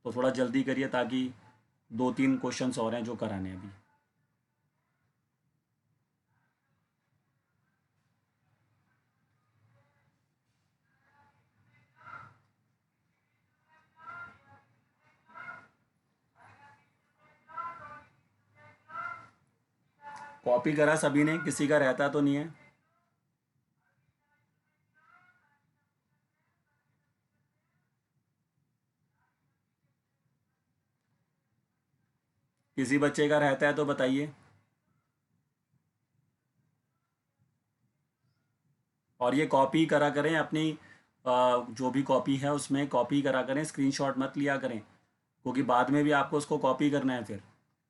तो थोड़ा जल्दी करिए ताकि 2-3 क्वेश्चंस और हैं जो कराने हैं अभी। कॉपी करा सभी ने? किसी का रहता तो नहीं है? किसी बच्चे का रहता है तो बताइए। और ये कॉपी करा करें अपनी, जो भी कॉपी है उसमें कॉपी करा करें, स्क्रीनशॉट मत लिया करें, क्योंकि बाद में भी आपको उसको कॉपी करना है फिर।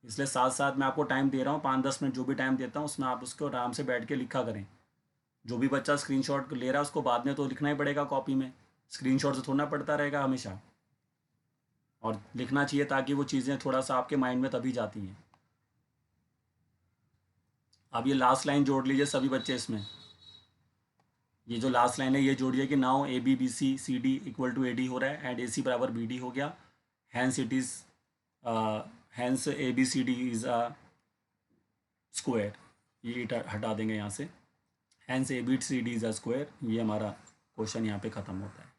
इसलिए साथ साथ मैं आपको टाइम दे रहा हूँ, 5-10 मिनट जो भी टाइम देता हूँ उसमें आप उसको आराम से बैठ के लिखा करें। जो भी बच्चा स्क्रीनशॉट ले रहा है उसको बाद में तो लिखना ही पड़ेगा कॉपी में, स्क्रीनशॉट से थोड़ा ना पड़ता रहेगा हमेशा। और लिखना चाहिए ताकि वो चीज़ें थोड़ा सा आपके माइंड में तभी जाती हैं। अब ये लास्ट लाइन जोड़ लीजिए सभी बच्चे इसमें। ये जो लास्ट लाइन है ये जोड़िए कि now A B B C C D equal to A D हो रहा है एंड ए सी बराबर बी डी हो गया। Hence it is, hence A B C D is a square. ये हटा देंगे यहाँ से। Hence A B C D is a square, ये हमारा क्वेश्चन यहाँ पे ख़त्म होता है।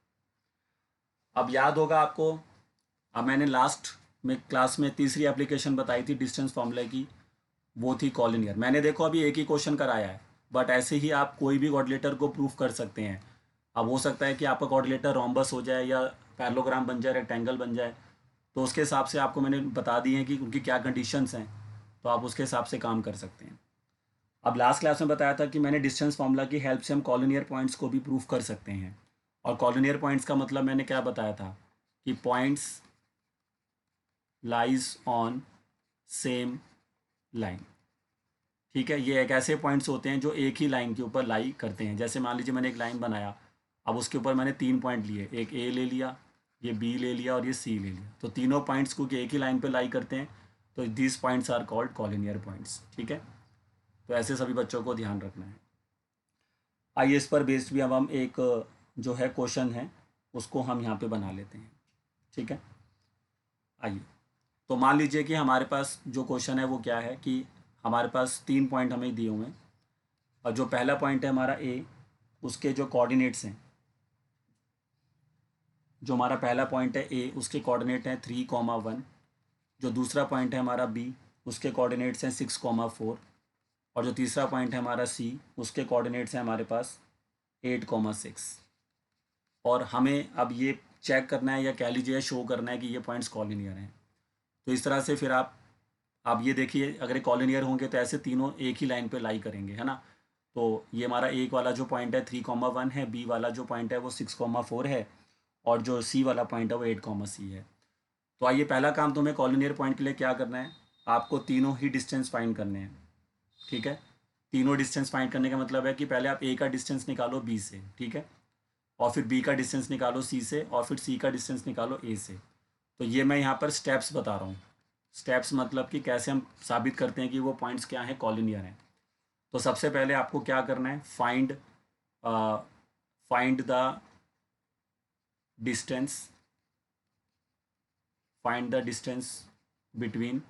अब याद होगा आपको, अब मैंने लास्ट में क्लास में तीसरी एप्लीकेशन बताई थी डिस्टेंस फार्मूला की, वो थी कॉलिनियर। मैंने देखो अभी एक ही क्वेश्चन कराया है, बट ऐसे ही आप कोई भी कोऑर्डिनेटर को प्रूफ कर सकते हैं। अब हो सकता है कि आपका कोऑर्डिनेटर रोम्बस हो जाए या पैरेललोग्राम बन जाए, रेक्टेंगल बन जाए, तो उसके हिसाब से आपको मैंने बता दी है कि उनकी क्या कंडीशंस हैं, तो आप उसके हिसाब से काम कर सकते हैं। अब लास्ट क्लास में बताया था कि मैंने डिस्टेंस फार्मूला की हेल्प से हम कॉलिनियर पॉइंट्स को भी प्रूफ कर सकते हैं। और कॉलिनियर पॉइंट्स का मतलब मैंने क्या बताया था कि points lies on same line. ठीक है, ये एक ऐसे पॉइंट्स होते हैं जो एक ही लाइन के ऊपर लाई करते हैं। जैसे मान लीजिए मैंने एक लाइन बनाया, अब उसके ऊपर मैंने 3 पॉइंट लिए, एक ए ले लिया, ये बी ले लिया और ये सी ले लिया, तो तीनों पॉइंट्स को एक ही लाइन पे लाई करते हैं, तो these points are called collinear points. ठीक है, तो ऐसे सभी बच्चों को ध्यान रखना है। आइए इस पर बेस्ड भी अब हम एक जो है क्वेश्चन है उसको हम यहाँ पे बना लेते हैं। ठीक है, आइए। तो मान लीजिए कि हमारे पास जो क्वेश्चन है वो क्या है कि हमारे पास 3 पॉइंट हमें दिए हुए हैं, और जो पहला पॉइंट है हमारा ए, उसके जो कोऑर्डिनेट्स हैं, जो हमारा पहला पॉइंट है ए उसके कोऑर्डिनेट हैं 3,1। जो दूसरा पॉइंट है हमारा बी, उसके कोऑर्डिनेट्स हैं 6,4। और जो तीसरा पॉइंट है हमारा सी, उसके कोऑर्डिनेट्स हैं हमारे पास 8,6। और हमें अब ये चेक करना है या कह लीजिए शो करना है कि ये पॉइंट्स कॉलिनियर हैं। तो इस तरह से फिर आप ये देखिए, अगर कॉलिनियर होंगे तो ऐसे तीनों एक ही लाइन पे लाई करेंगे, है ना। तो ये हमारा एक वाला जो पॉइंट है 3,1 है, बी वाला जो पॉइंट है वो 6,4 है, और जो सी वाला पॉइंट है वो 8,c है। तो आइए, पहला काम तो हमें कॉलिनियर पॉइंट के लिए क्या करना है, आपको तीनों ही डिस्टेंस फाइंड करने हैं। ठीक है, तीनों डिस्टेंस फाइंड करने का मतलब है कि पहले आप ए का डिस्टेंस निकालो बी से, ठीक है, और फिर बी का डिस्टेंस निकालो सी से, और फिर सी का डिस्टेंस निकालो ए से। तो ये मैं यहाँ पर स्टेप्स बता रहा हूँ। स्टेप्स मतलब कि कैसे हम साबित करते हैं कि वो पॉइंट्स क्या हैं, कॉलिनियर हैं। तो सबसे पहले आपको क्या करना है, find the distance, find the distance between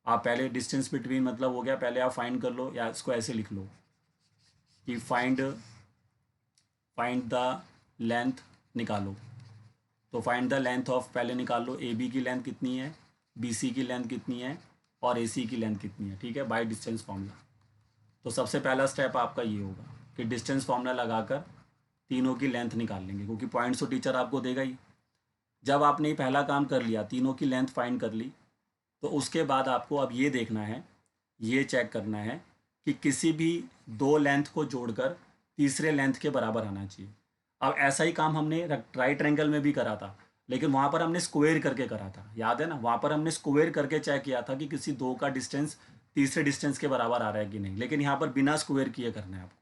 आप पहले डिस्टेंस बिटवीन मतलब हो गया, पहले आप फाइंड कर लो या इसको ऐसे लिख लो कि फाइंड द लेंथ निकालो। तो फाइंड द लेंथ ऑफ, पहले निकाल लो ए बी की लेंथ कितनी है, बी सी की लेंथ कितनी है और ए सी की लेंथ कितनी है, ठीक है, बाय डिस्टेंस फार्मूला। तो सबसे पहला स्टेप आपका ये होगा कि डिस्टेंस फार्मूला लगाकर तीनों की लेंथ निकाल लेंगे, क्योंकि पॉइंट्स तो टीचर आपको देगा ही। जब आपने ये पहला काम कर लिया, तीनों की लेंथ फाइंड कर ली, तो उसके बाद आपको अब ये देखना है, ये चेक करना है कि किसी भी दो लेंथ को जोड़कर तीसरे लेंथ के बराबर आना चाहिए। अब ऐसा ही काम हमने राइट एंगल में भी करा था, लेकिन वहाँ पर हमने स्क्वायर करके करा था, याद है ना, वहाँ पर हमने स्क्वायर करके चेक किया था कि किसी दो का डिस्टेंस तीसरे डिस्टेंस के बराबर आ रहा है कि नहीं, लेकिन यहाँ पर बिना स्क्वायर किए करना है आपको।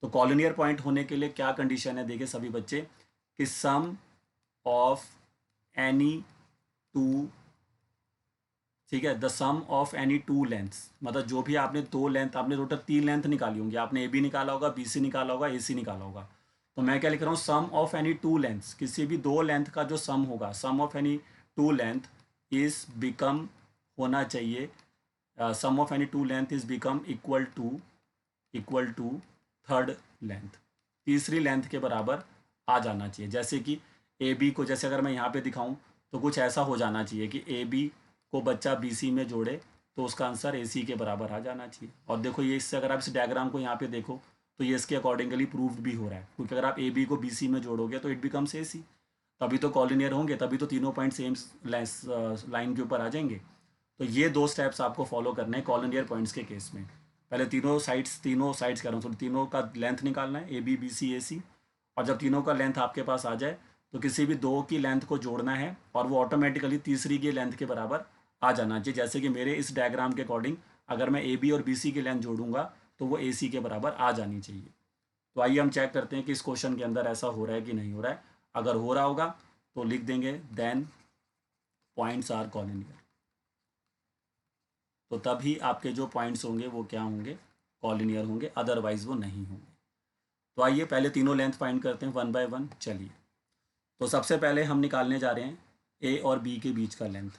तो कॉलिनियर पॉइंट होने के लिए क्या कंडीशन है, देखिए सभी बच्चे, कि सम ऑफ एनी टू, ठीक है, the sum of any two lengths, मतलब जो भी आपने दो लेंथ, आपने टोटल 3 लेंथ निकाली होंगी, आपने ए बी निकाला होगा, बी सी निकाला होगा, ए सी निकाला होगा। तो मैं क्या लिख रहा हूँ, sum of any two lengths, किसी भी दो लेंथ का जो सम होगा, sum of any two length is become होना चाहिए, sum of any two length is become equal to third length, तीसरी लेंथ के बराबर आ जाना चाहिए। जैसे कि ए बी को, जैसे अगर मैं यहाँ पे दिखाऊं तो कुछ ऐसा हो जाना चाहिए कि ए बी को बच्चा बी सी में जोड़े तो उसका आंसर ए सी के बराबर आ जाना चाहिए। और देखो ये, इससे अगर आप इस डायग्राम को यहाँ पे देखो तो ये इसके अकॉर्डिंगली प्रूव्ड भी हो रहा है, क्योंकि अगर आप ए बी को बी सी में जोड़ोगे तो इट बिकम्स ए सी, तभी तो कॉलिनियर होंगे, तभी तो तीनों पॉइंट सेम लाइन के ऊपर आ जाएंगे। तो ये दो स्टेप्स आपको फॉलो करने हैं कॉलिनियर पॉइंट्स के केस में। पहले तीनों साइड्स कह रहा हूँ, तो तीनों का लेंथ निकालना है, ए बी बी सी ए सी, और जब तीनों का लेंथ आपके पास आ जाए तो किसी भी दो की लेंथ को जोड़ना है और वो ऑटोमेटिकली तीसरी की लेंथ के बराबर आ जाना चाहिए। जैसे कि मेरे इस डायग्राम के अकॉर्डिंग अगर मैं ए बी और बी सी की लेंथ जोड़ूंगा तो वो ए सी के बराबर आ जानी चाहिए। तो आइए हम चेक करते हैं कि इस क्वेश्चन के अंदर ऐसा हो रहा है कि नहीं हो रहा है। अगर हो रहा होगा तो लिख देंगे देन पॉइंट्स आर कॉलिनियर, तो तभी आपके जो पॉइंट्स होंगे वो क्या होंगे, कॉलिनियर होंगे, अदरवाइज वो नहीं होंगे। तो आइए पहले तीनों लेंथ फाइंड करते हैं वन बाय वन। चलिए, तो सबसे पहले हम निकालने जा रहे हैं ए और बी के बीच का लेंथ।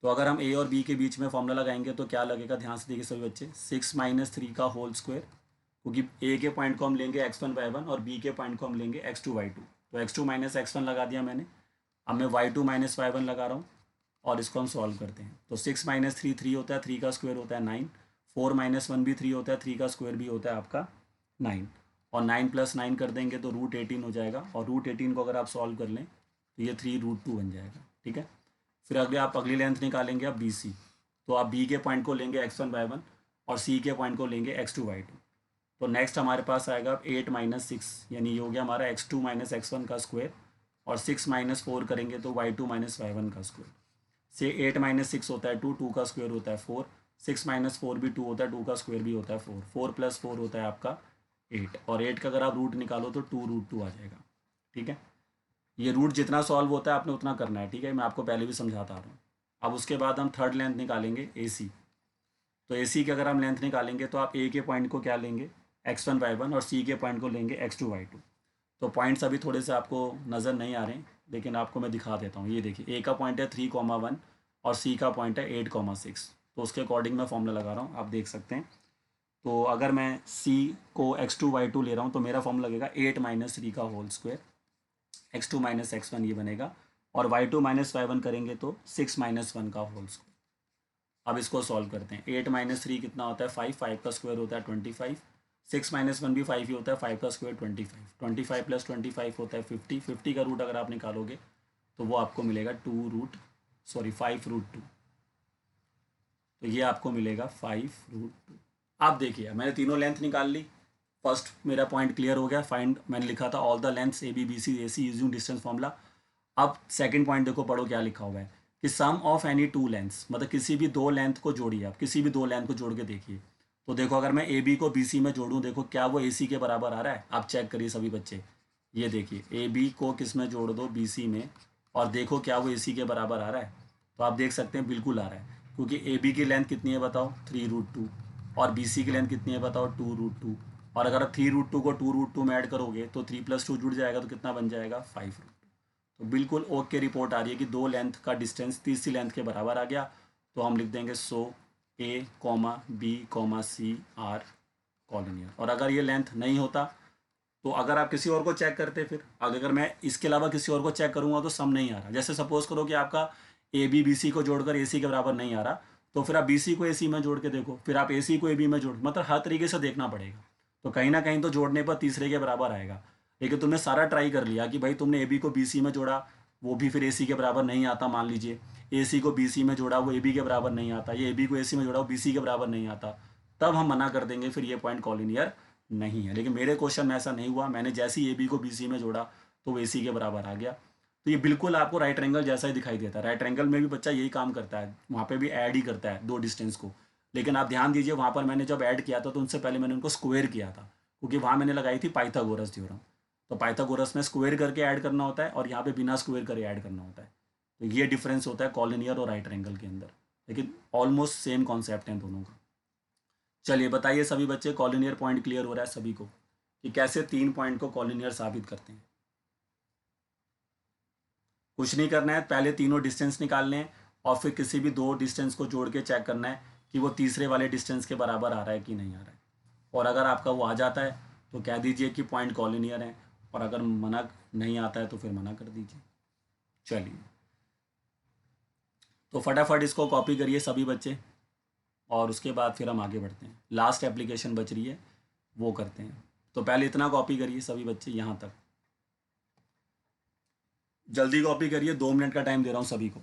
तो अगर हम ए और बी के बीच में फॉर्मूला लगाएंगे तो क्या लगेगा, ध्यान से देखिए सभी बच्चे, 6 - 3 का होल स्क्वायर, क्योंकि ए के पॉइंट को हम लेंगे x1 y1 और बी के पॉइंट को हम लेंगे x2 y2। तो x2 - x1 लगा दिया मैंने, अब मैं y2 - y1 लगा रहा हूँ और इसको हम सॉल्व करते हैं। तो 6 - 3 3 होता है, 3 का स्क्वायर होता है 9, 4 - 1 भी 3 होता है, 3 का स्क्वायर भी होता है आपका 9, और 9 + 9 कर देंगे तो √18 हो जाएगा, और √18 को अगर आप सॉल्व कर लें तो ये 3√2 बन जाएगा, ठीक है। फिर आप अगली लेंथ निकालेंगे आप बी सी, तो आप बी के पॉइंट को लेंगे x1 y1 और सी के पॉइंट को लेंगे x2 y2। तो नेक्स्ट हमारे पास आएगा 8 - 6, यानी ये हो गया हमारा x2 - x1 का स्क्वायर, और 6 - 4 करेंगे तो y2 - y1 का स्क्वायर। से 8 - 6 होता है 2, 2 का स्क्वायर होता है 4, 6 - 4 भी 2 होता है, 2 का स्क्वायर भी होता है 4, 4 + 4 होता है आपका 8, और 8 का अगर आप रूट निकालो तो 2√2 आ जाएगा, ठीक है। ये रूट जितना सॉल्व होता है आपने उतना करना है, ठीक है, मैं आपको पहले भी समझाता आ रहा हूँ। अब उसके बाद हम थर्ड लेंथ निकालेंगे ए सी। तो ए सी की अगर हम लेंथ निकालेंगे तो आप ए के पॉइंट को क्या लेंगे, x1 y1, और सी के पॉइंट को लेंगे x2 y2। तो पॉइंट्स अभी थोड़े से आपको नज़र नहीं आ रहे हैं, लेकिन आपको मैं दिखा देता हूँ। ये देखिए, ए का पॉइंट है 3,1 और सी का पॉइंट है 8,6, तो उसके अकॉर्डिंग मैं फॉर्मूला लगा रहा हूँ, आप देख सकते हैं। तो अगर मैं सी को x2 y2 ले रहा हूँ तो मेरा फॉर्मूला लगेगा 8 - 3 का होल स्क्वायर, x2 - x1 ये बनेगा, और y2 - y1 करेंगे तो 6 - 1 का होल स्क्वायर। अब इसको सॉल्व करते हैं। 8 - 3 कितना होता है 5, 5 का स्क्वायर होता है 25, 6 - 1 भी 5 ही होता है, 5 का स्क्वायर 25, 25 + 25 होता है 50, 50 का रूट अगर आप निकालोगे तो वो आपको मिलेगा 5√2। तो ये आपको मिलेगा 5√2। आप देखिए मैंने तीनों लेंथ निकाल ली, फर्स्ट मेरा पॉइंट क्लियर हो गया, फाइंड मैंने लिखा था all the lengths A B B C A C using distance formula. अब सेकंड पॉइंट देखो, पढ़ो क्या लिखा हुआ है कि sum of any two lengths, मतलब किसी भी दो लेंथ को जोड़िए, आप किसी भी दो लेंथ को जोड़ के देखिए। तो देखो अगर मैं ए बी को बी सी में जोड़ूँ, देखो क्या वो ए सी के बराबर आ रहा है, आप चेक करिए सभी बच्चे। ये देखिए ए बी को किस में जोड़ दो, बी सी में, और देखो क्या वो ए सी के बराबर आ रहा है। तो आप देख सकते हैं बिल्कुल आ रहा है, क्योंकि ए बी की लेंथ कितनी है बताओ 3√2, और बी सी की लेंथ कितनी है बताओ 2√2, और अगर आप 3√2 को 2√2 में ऐड करोगे तो 3 + 2 जुड़ जाएगा, तो कितना बन जाएगा 5√2। तो बिल्कुल ओके रिपोर्ट आ रही है कि दो लेंथ का डिस्टेंस तीसरी लेंथ के बराबर आ गया। तो हम लिख देंगे so a comma b comma c are collinear. और अगर ये लेंथ नहीं होता तो अगर आप किसी और को चेक करते, फिर अगर मैं इसके अलावा किसी और को चेक करूंगा तो सम नहीं आ रहा। जैसे सपोज करो कि आपका ए बी बी सी को जोड़कर ए सी के बराबर नहीं आ रहा, तो फिर आप बी सी को ए सी में जोड़ के देखो, फिर आप ए सी को ए बी में जोड़, मतलब हर तरीके से देखना पड़ेगा। तो कहीं ना कहीं तो जोड़ने पर तीसरे के बराबर आएगा। लेकिन तुमने सारा ट्राई कर लिया कि भाई तुमने ए बी को बी सी में जोड़ा, वो भी फिर ए सी के बराबर नहीं आता, मान लीजिए ए सी को बी सी में जोड़ा वो ए बी के बराबर नहीं आता, ये ए बी को ए सी में जोड़ा वो बी सी के बराबर नहीं आता, तब हम मना कर देंगे, फिर ये पॉइंट कॉलिनियर नहीं है। लेकिन मेरे क्वेश्चन में ऐसा नहीं हुआ, मैंने जैसे ही ए बी को बी सी में जोड़ा तो वो ए सी के बराबर आ गया। तो ये बिल्कुल आपको राइट एंगल जैसा ही दिखाई देता है। राइट एंगल में भी बच्चा यही काम करता है, वहाँ पे भी ऐड ही करता है दो डिस्टेंस को। लेकिन आप ध्यान दीजिए वहाँ पर मैंने जब ऐड किया था तो उनसे पहले मैंने उनको स्क्वायर किया था, क्योंकि वहाँ मैंने लगाई थी पाइथागोरस थ्योरम। तो पाइथागोरस में स्क्वायर करके ऐड करना होता है और यहाँ पे बिना स्क्वायर करे ऐड करना होता है। तो ये डिफरेंस होता है कॉलिनियर और राइट एंगल के अंदर, लेकिन ऑलमोस्ट सेम कॉन्सेप्ट है दोनों का। चलिए बताइए सभी बच्चे, कॉलिनियर पॉइंट क्लियर हो रहा है सभी को कि कैसे 3 पॉइंट को कॉलिनियर साबित करते हैं? कुछ नहीं करना है, पहले तीनों डिस्टेंस निकालने हैं और फिर किसी भी दो डिस्टेंस को जोड़ के चेक करना है कि वो तीसरे वाले डिस्टेंस के बराबर आ रहा है कि नहीं आ रहा है। और अगर आपका वो आ जाता है तो कह दीजिए कि पॉइंट कॉलिनियर है, और अगर मना नहीं आता है तो फिर मना कर दीजिए। चलिए तो फटाफट इसको कॉपी करिए सभी बच्चे, और उसके बाद फिर हम आगे बढ़ते हैं। लास्ट एप्लीकेशन बच रही है, वो करते हैं। तो पहले इतना कॉपी करिए सभी बच्चे यहाँ तक, जल्दी कॉपी करिए, 2 मिनट का टाइम दे रहा हूँ सभी को।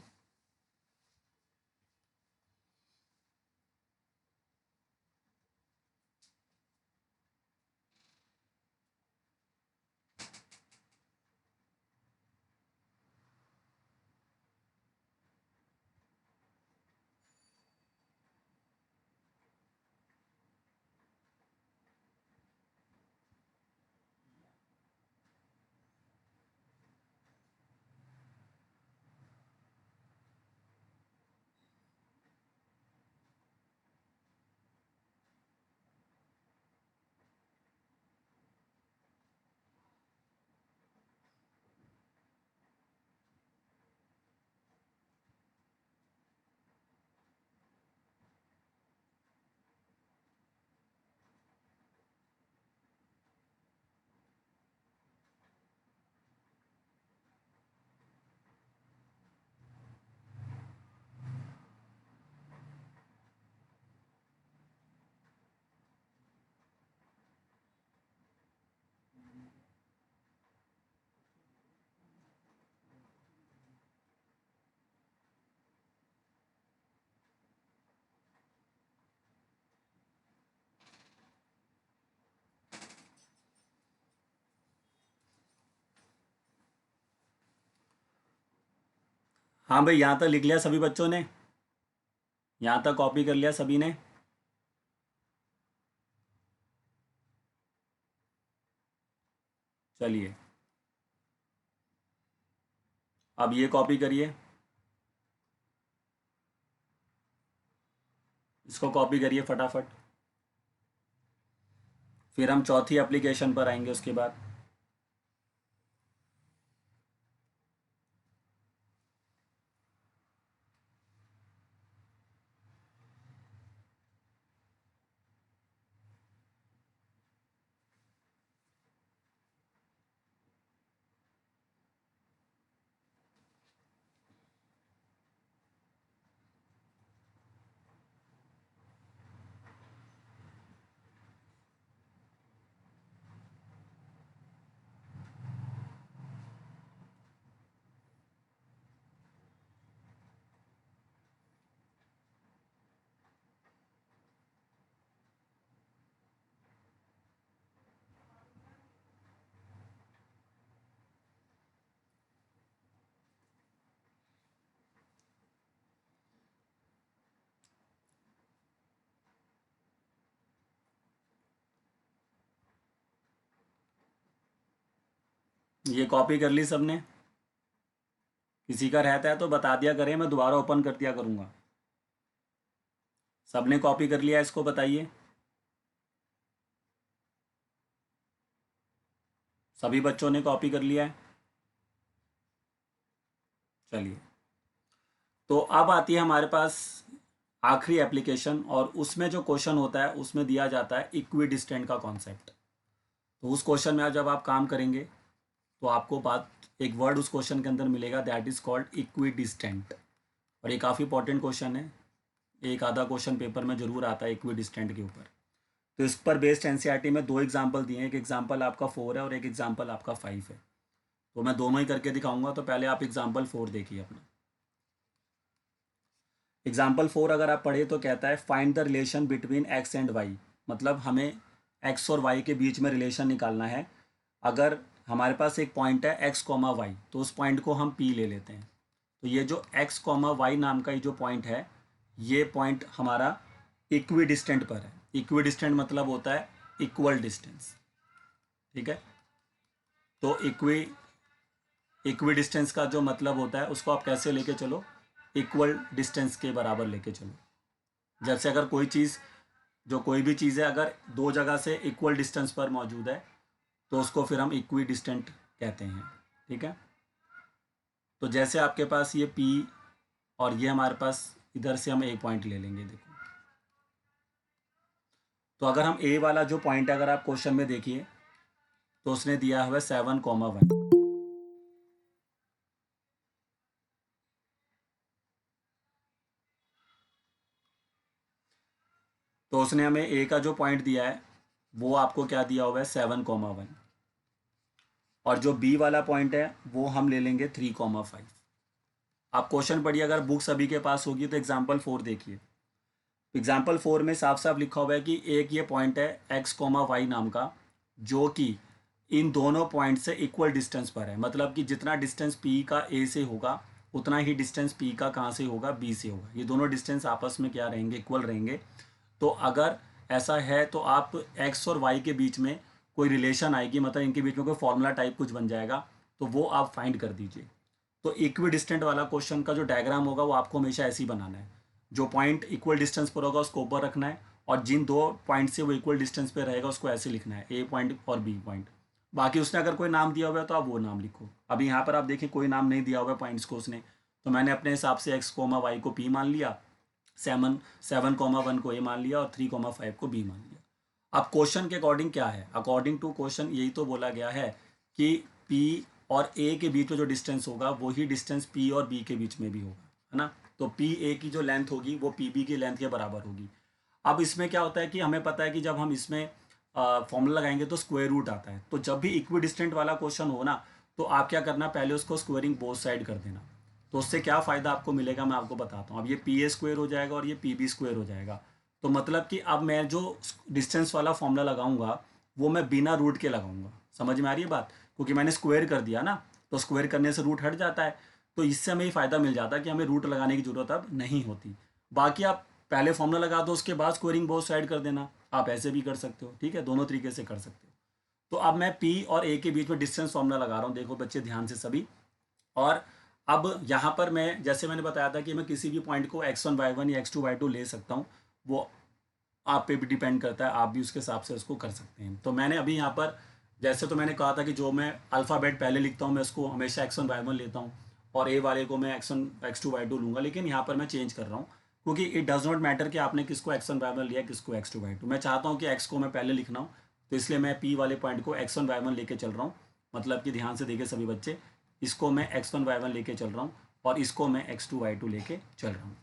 हाँ भाई, यहाँ तक लिख लिया सभी बच्चों ने? यहाँ तक कॉपी कर लिया सभी ने? चलिए अब ये कॉपी करिए, इसको कॉपी करिए फटाफट, फिर हम चौथी एप्लीकेशन पर आएंगे उसके बाद। ये कॉपी कर ली सबने? किसी का रहता है तो बता दिया करें, मैं दोबारा ओपन कर दिया करूँगा। सबने कॉपी कर लिया इसको, बताइए सभी बच्चों ने कॉपी कर लिया है? चलिए तो अब आती है हमारे पास आखिरी एप्लीकेशन, और उसमें जो क्वेश्चन होता है उसमें दिया जाता है इक्वी डिस्टेंट का कॉन्सेप्ट। तो उस क्वेश्चन में जब आप काम करेंगे तो आपको बात एक वर्ड उस क्वेश्चन के अंदर मिलेगा, that is called equi distant. और ये काफ़ी इंपॉर्टेंट क्वेश्चन है, एक आधा क्वेश्चन पेपर में जरूर आता है इक्वी डिस्टेंट के ऊपर। तो इस पर बेस्ड एनसीईआरटी में 2 एग्जाम्पल दिए हैं, एक एग्जाम्पल आपका 4 है और एक एग्जाम्पल आपका 5 है। तो मैं दोनों ही करके दिखाऊंगा, तो पहले आप एग्जाम्पल 4 देखिए अपना। एग्जाम्पल 4 अगर आप पढ़े तो कहता है find the relation between X and Y, मतलब हमें एक्स और वाई के बीच में रिलेशन निकालना है। अगर हमारे पास एक पॉइंट है एक्स कॉमा वाई, तो उस पॉइंट को हम पी ले लेते हैं। तो ये जो एक्स कॉमा वाई नाम का ये जो पॉइंट है, ये पॉइंट हमारा इक्वी डिस्टेंट पर है। इक्वी डिस्टेंट मतलब होता है इक्वल डिस्टेंस, ठीक है। तो इक्वी डिस्टेंस का जो मतलब होता है उसको आप कैसे लेके चलो, इक्वल डिस्टेंस के बराबर लेके चलो। जैसे अगर कोई चीज़, जो कोई भी चीज़ है अगर दो जगह से इक्वल डिस्टेंस पर मौजूद है तो उसको फिर हम इक्वी डिस्टेंट कहते हैं, ठीक है। तो जैसे आपके पास ये P और ये हमारे पास इधर से हम ए पॉइंट ले लेंगे, देखो। तो अगर हम ए वाला जो पॉइंट है अगर आप क्वेश्चन में देखिए तो उसने दिया हुआ है 7,1। तो उसने हमें ए का जो पॉइंट दिया है वो आपको क्या दिया हुआ है 7,1, और जो बी वाला पॉइंट है वो हम ले लेंगे 3,5। आप क्वेश्चन पढ़िए, अगर बुक सभी के पास होगी तो एग्जाम्पल 4 देखिए। एग्जाम्पल 4 में साफ साफ लिखा हुआ है कि एक ये पॉइंट है एक्स कॉमा वाई नाम का, जो कि इन दोनों पॉइंट से इक्वल डिस्टेंस पर है। मतलब कि जितना डिस्टेंस पी का ए से होगा उतना ही डिस्टेंस पी का कहाँ से होगा, बी से होगा। ये दोनों डिस्टेंस आपस में क्या रहेंगे, इक्वल रहेंगे। तो अगर ऐसा है तो आप एक्स और वाई के बीच में कोई रिलेशन आएगी, मतलब इनके बीच में कोई फॉर्मूला टाइप कुछ बन जाएगा, तो वो आप फाइंड कर दीजिए। तो इक्वी डिस्टेंट वाला क्वेश्चन का जो डायग्राम होगा वो आपको हमेशा ऐसे ही बनाना है। जो पॉइंट इक्वल डिस्टेंस पर होगा उसको ऊपर रखना है, और जिन दो पॉइंट से वो इक्वल डिस्टेंस पे रहेगा उसको ऐसे लिखना है, ए पॉइंट और बी पॉइंट। बाकी उसने अगर कोई नाम दिया हुआ है तो आप वो नाम लिखो। अभी यहाँ पर आप देखिए कोई नाम नहीं दिया हुआ है पॉइंट्स को उसने, तो मैंने अपने हिसाब से एक्स कोमा वाई को पी मान लिया, 7,1 को ए मान लिया और 3,5 को बी मान लिया। अब क्वेश्चन के अकॉर्डिंग क्या है, अकॉर्डिंग टू क्वेश्चन यही तो बोला गया है कि पी और ए के बीच में जो डिस्टेंस होगा वही डिस्टेंस पी और बी के बीच में भी होगा, है ना। तो पी ए की जो लेंथ होगी वो पी बी की लेंथ के बराबर होगी। अब इसमें क्या होता है कि हमें पता है कि जब हम इसमें फॉर्मूला लगाएंगे तो स्क्वायर रूट आता है। तो जब भी इक्वी डिस्टेंट वाला क्वेश्चन हो ना, तो आप क्या करना, पहले उसको स्क्वायरिंग बोथ साइड कर देना। तो उससे क्या फ़ायदा आपको मिलेगा मैं आपको बताता हूँ। अब ये पी ए स्क्वायर हो जाएगा और ये पी बी स्क्वायर हो जाएगा। तो मतलब कि अब मैं जो डिस्टेंस वाला फॉर्मूला लगाऊंगा वो मैं बिना रूट के लगाऊंगा। समझ में आ रही है बात, क्योंकि मैंने स्क्वायर कर दिया ना, तो स्क्वायर करने से रूट हट जाता है। तो इससे हमें फ़ायदा मिल जाता है कि हमें रूट लगाने की ज़रूरत अब नहीं होती। बाकी आप पहले फॉर्मूला लगा दो, उसके बाद स्क्वायरिंग बोथ साइड कर देना। आप ऐसे भी कर सकते हो, ठीक है, दोनों तरीके से कर सकते हो। तो अब मैं पी और ए के बीच में डिस्टेंस फॉर्मूला लगा रहा हूँ, देखो बच्चे ध्यान से सभी। और अब यहाँ पर मैं, जैसे मैंने बताया था कि मैं किसी भी पॉइंट को x1 y1 या x2 y2 ले सकता हूँ, वो आप पे भी डिपेंड करता है, आप भी उसके हिसाब से उसको कर सकते हैं। तो मैंने अभी यहाँ पर, जैसे तो मैंने कहा था कि जो मैं अल्फ़ाबेट पहले लिखता हूँ मैं उसको हमेशा x1 y1 लेता हूँ, और ए वाले को मैं x1 x2 y2 लूँगा। लेकिन यहाँ पर मैं चेंज कर रहा हूँ, क्योंकि इट डज़ नॉट मैटर कि आपने किसको x1 y1 लिया किसको x2 y2। मैं चाहता हूँ कि x को मैं पहले लिखना हूँ, तो इसलिए मैं p वाले पॉइंट को x1 y1 लेके चल रहा हूँ। मतलब कि ध्यान से देखिए सभी बच्चे, इसको मैं x1 y1 लेके चल रहा हूँ और इसको मैं x2 y2 लेके चल रहा हूँ।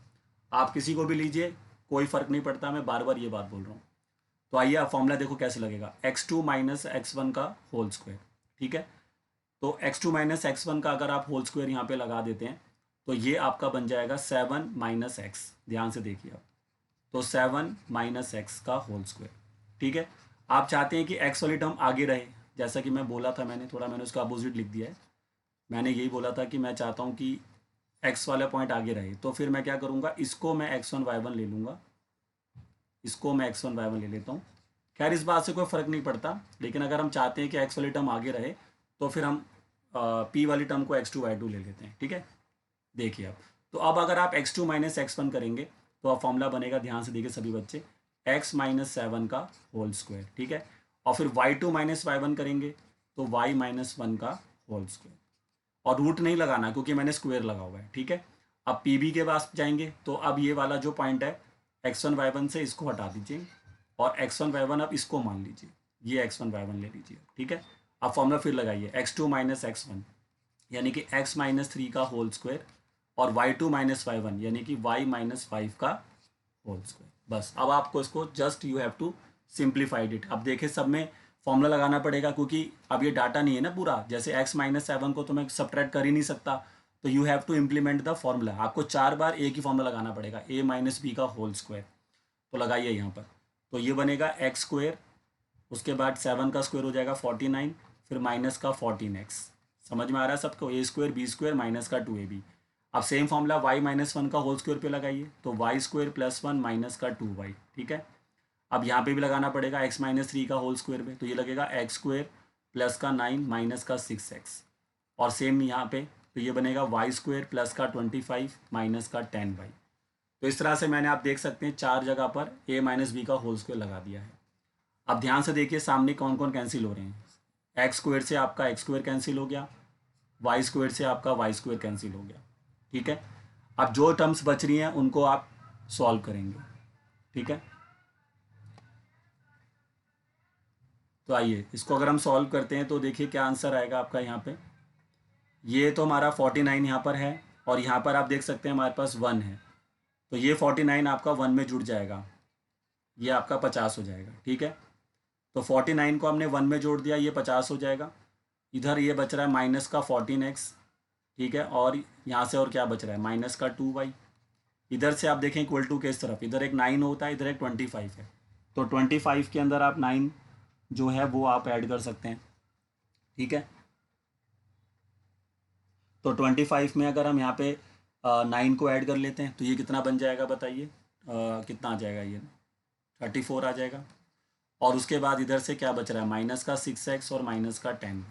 आप किसी को भी लीजिए, कोई फ़र्क नहीं पड़ता, मैं बार बार ये बात बोल रहा हूँ। तो आइए आप फॉर्मूला देखो कैसे लगेगा, x2 माइनस x1 का होल स्क्वायर, ठीक है। तो x2 माइनस x1 का अगर आप होल स्क्वायर यहाँ पे लगा देते हैं तो ये आपका बन जाएगा 7 माइनस एक्स। ध्यान से देखिए आप, तो 7 माइनस एक्स का होल स्क्वायर, ठीक है। आप चाहते हैं कि x वाली टर्म आगे रहे, जैसा कि मैं बोला था, मैंने उसका अपोजिट लिख दिया है। मैंने यही बोला था कि मैं चाहता हूँ कि x वाला पॉइंट आगे रहे, तो फिर मैं क्या करूँगा, इसको मैं x1 y1 ले लूँगा, इसको मैं x1 y1 ले लेता हूँ। खैर इस बात से कोई फ़र्क नहीं पड़ता, लेकिन अगर हम चाहते हैं कि x वाली टर्म आगे रहे तो फिर हम p वाली टर्म को x2 y2 ले लेते हैं, ठीक है। देखिए अब, तो अब अगर आप x2 माइनस x1 करेंगे तो अब फॉर्मूला बनेगा, ध्यान से देखिए सभी बच्चे, x माइनस 7 का होल स्क्वायर, ठीक है। और फिर y2 माइनस y1 करेंगे तो y माइनस 1 का होल स्क्वायर, और रूट नहीं लगाना क्योंकि मैंने स्क्वायर लगा हुआ है, ठीक है। अब पी बी के पास जाएंगे तो अब ये वाला जो पॉइंट है x1 y1 से इसको हटा दीजिए और x1 y1 आप इसको मान लीजिए, ये x1 y1 ले लीजिए, ठीक है। अब फॉर्मूला फिर लगाइए, x2 माइनस x1 यानी कि x माइनस 3 का होल स्क्वायर और y2 माइनस y1 यानी कि y माइनस 5 का होल स्क्वायर। बस अब आपको इसको just you have to simplified it. अब देखिए सब में फॉर्मूला लगाना पड़ेगा क्योंकि अब ये डाटा नहीं है ना पूरा, जैसे x माइनस 7 को तो मैं सब्ट्रैक्ट कर ही नहीं सकता, तो you have to implement the formula. आपको 4 बार एक ही फॉर्मूला लगाना पड़ेगा, a माइनस बी का होल स्क्वायर। तो लगाइए यहाँ पर, तो ये बनेगा एक्स स्क्वायर, उसके बाद 7 का स्क्वायर हो जाएगा 49, फिर माइनस का 14x। समझ में आ रहा है सबको, ए स्क्वायर बी स्क्वायर माइनस का 2ab। अब सेम फॉर्मूला y माइनस 1 का होल स्क्वायर पे लगाइए, तो वाई स्क्वायर प्लस 1 माइनस का 2y, ठीक है। अब यहाँ पे भी लगाना पड़ेगा x माइनस 3 का होल स्क्वायर पे, तो ये लगेगा एक्स स्क्वायर प्लस का 9 माइनस का 6x। और सेम यहाँ पे तो ये बनेगा वाई स्क्वायर प्लस का 25 माइनस का 10y। तो इस तरह से मैंने, आप देख सकते हैं 4 जगह पर a माइनस बी का होल स्क्वायर लगा दिया है। अब ध्यान से देखिए सामने कौन कौन कैंसिल हो रहे हैं। एक्स स्क्वायर से आपका एक्स स्क्वायर कैंसिल हो गया, वाई स्क्वायर से आपका वाई स्क्वायर कैंसिल हो गया, ठीक है। अब जो टर्म्स बच रही हैं उनको आप सॉल्व करेंगे, ठीक है। तो आइए इसको अगर हम सॉल्व करते हैं तो देखिए क्या आंसर आएगा आपका यहाँ पे। ये तो हमारा 49 यहाँ पर है और यहाँ पर आप देख सकते हैं हमारे पास 1 है, तो ये 49 आपका 1 में जुड़ जाएगा, ये आपका 50 हो जाएगा, ठीक है। तो 49 को हमने 1 में जोड़ दिया, ये 50 हो जाएगा। इधर ये बच रहा है माइनस का 14x, ठीक है। और यहाँ से और क्या बच रहा है, माइनस का 2y। इधर से आप देखें इक्वल टू के इस तरफ, इधर एक 9 होता है, इधर एक 25 है, तो 25 के अंदर आप 9 जो है वो आप ऐड कर सकते हैं, ठीक है। तो 25 में अगर हम यहाँ पे 9 को ऐड कर लेते हैं तो ये कितना बन जाएगा बताइए, कितना आ जाएगा, ये 34 आ जाएगा। और उसके बाद इधर से क्या बच रहा है, माइनस का 6x और माइनस का 10।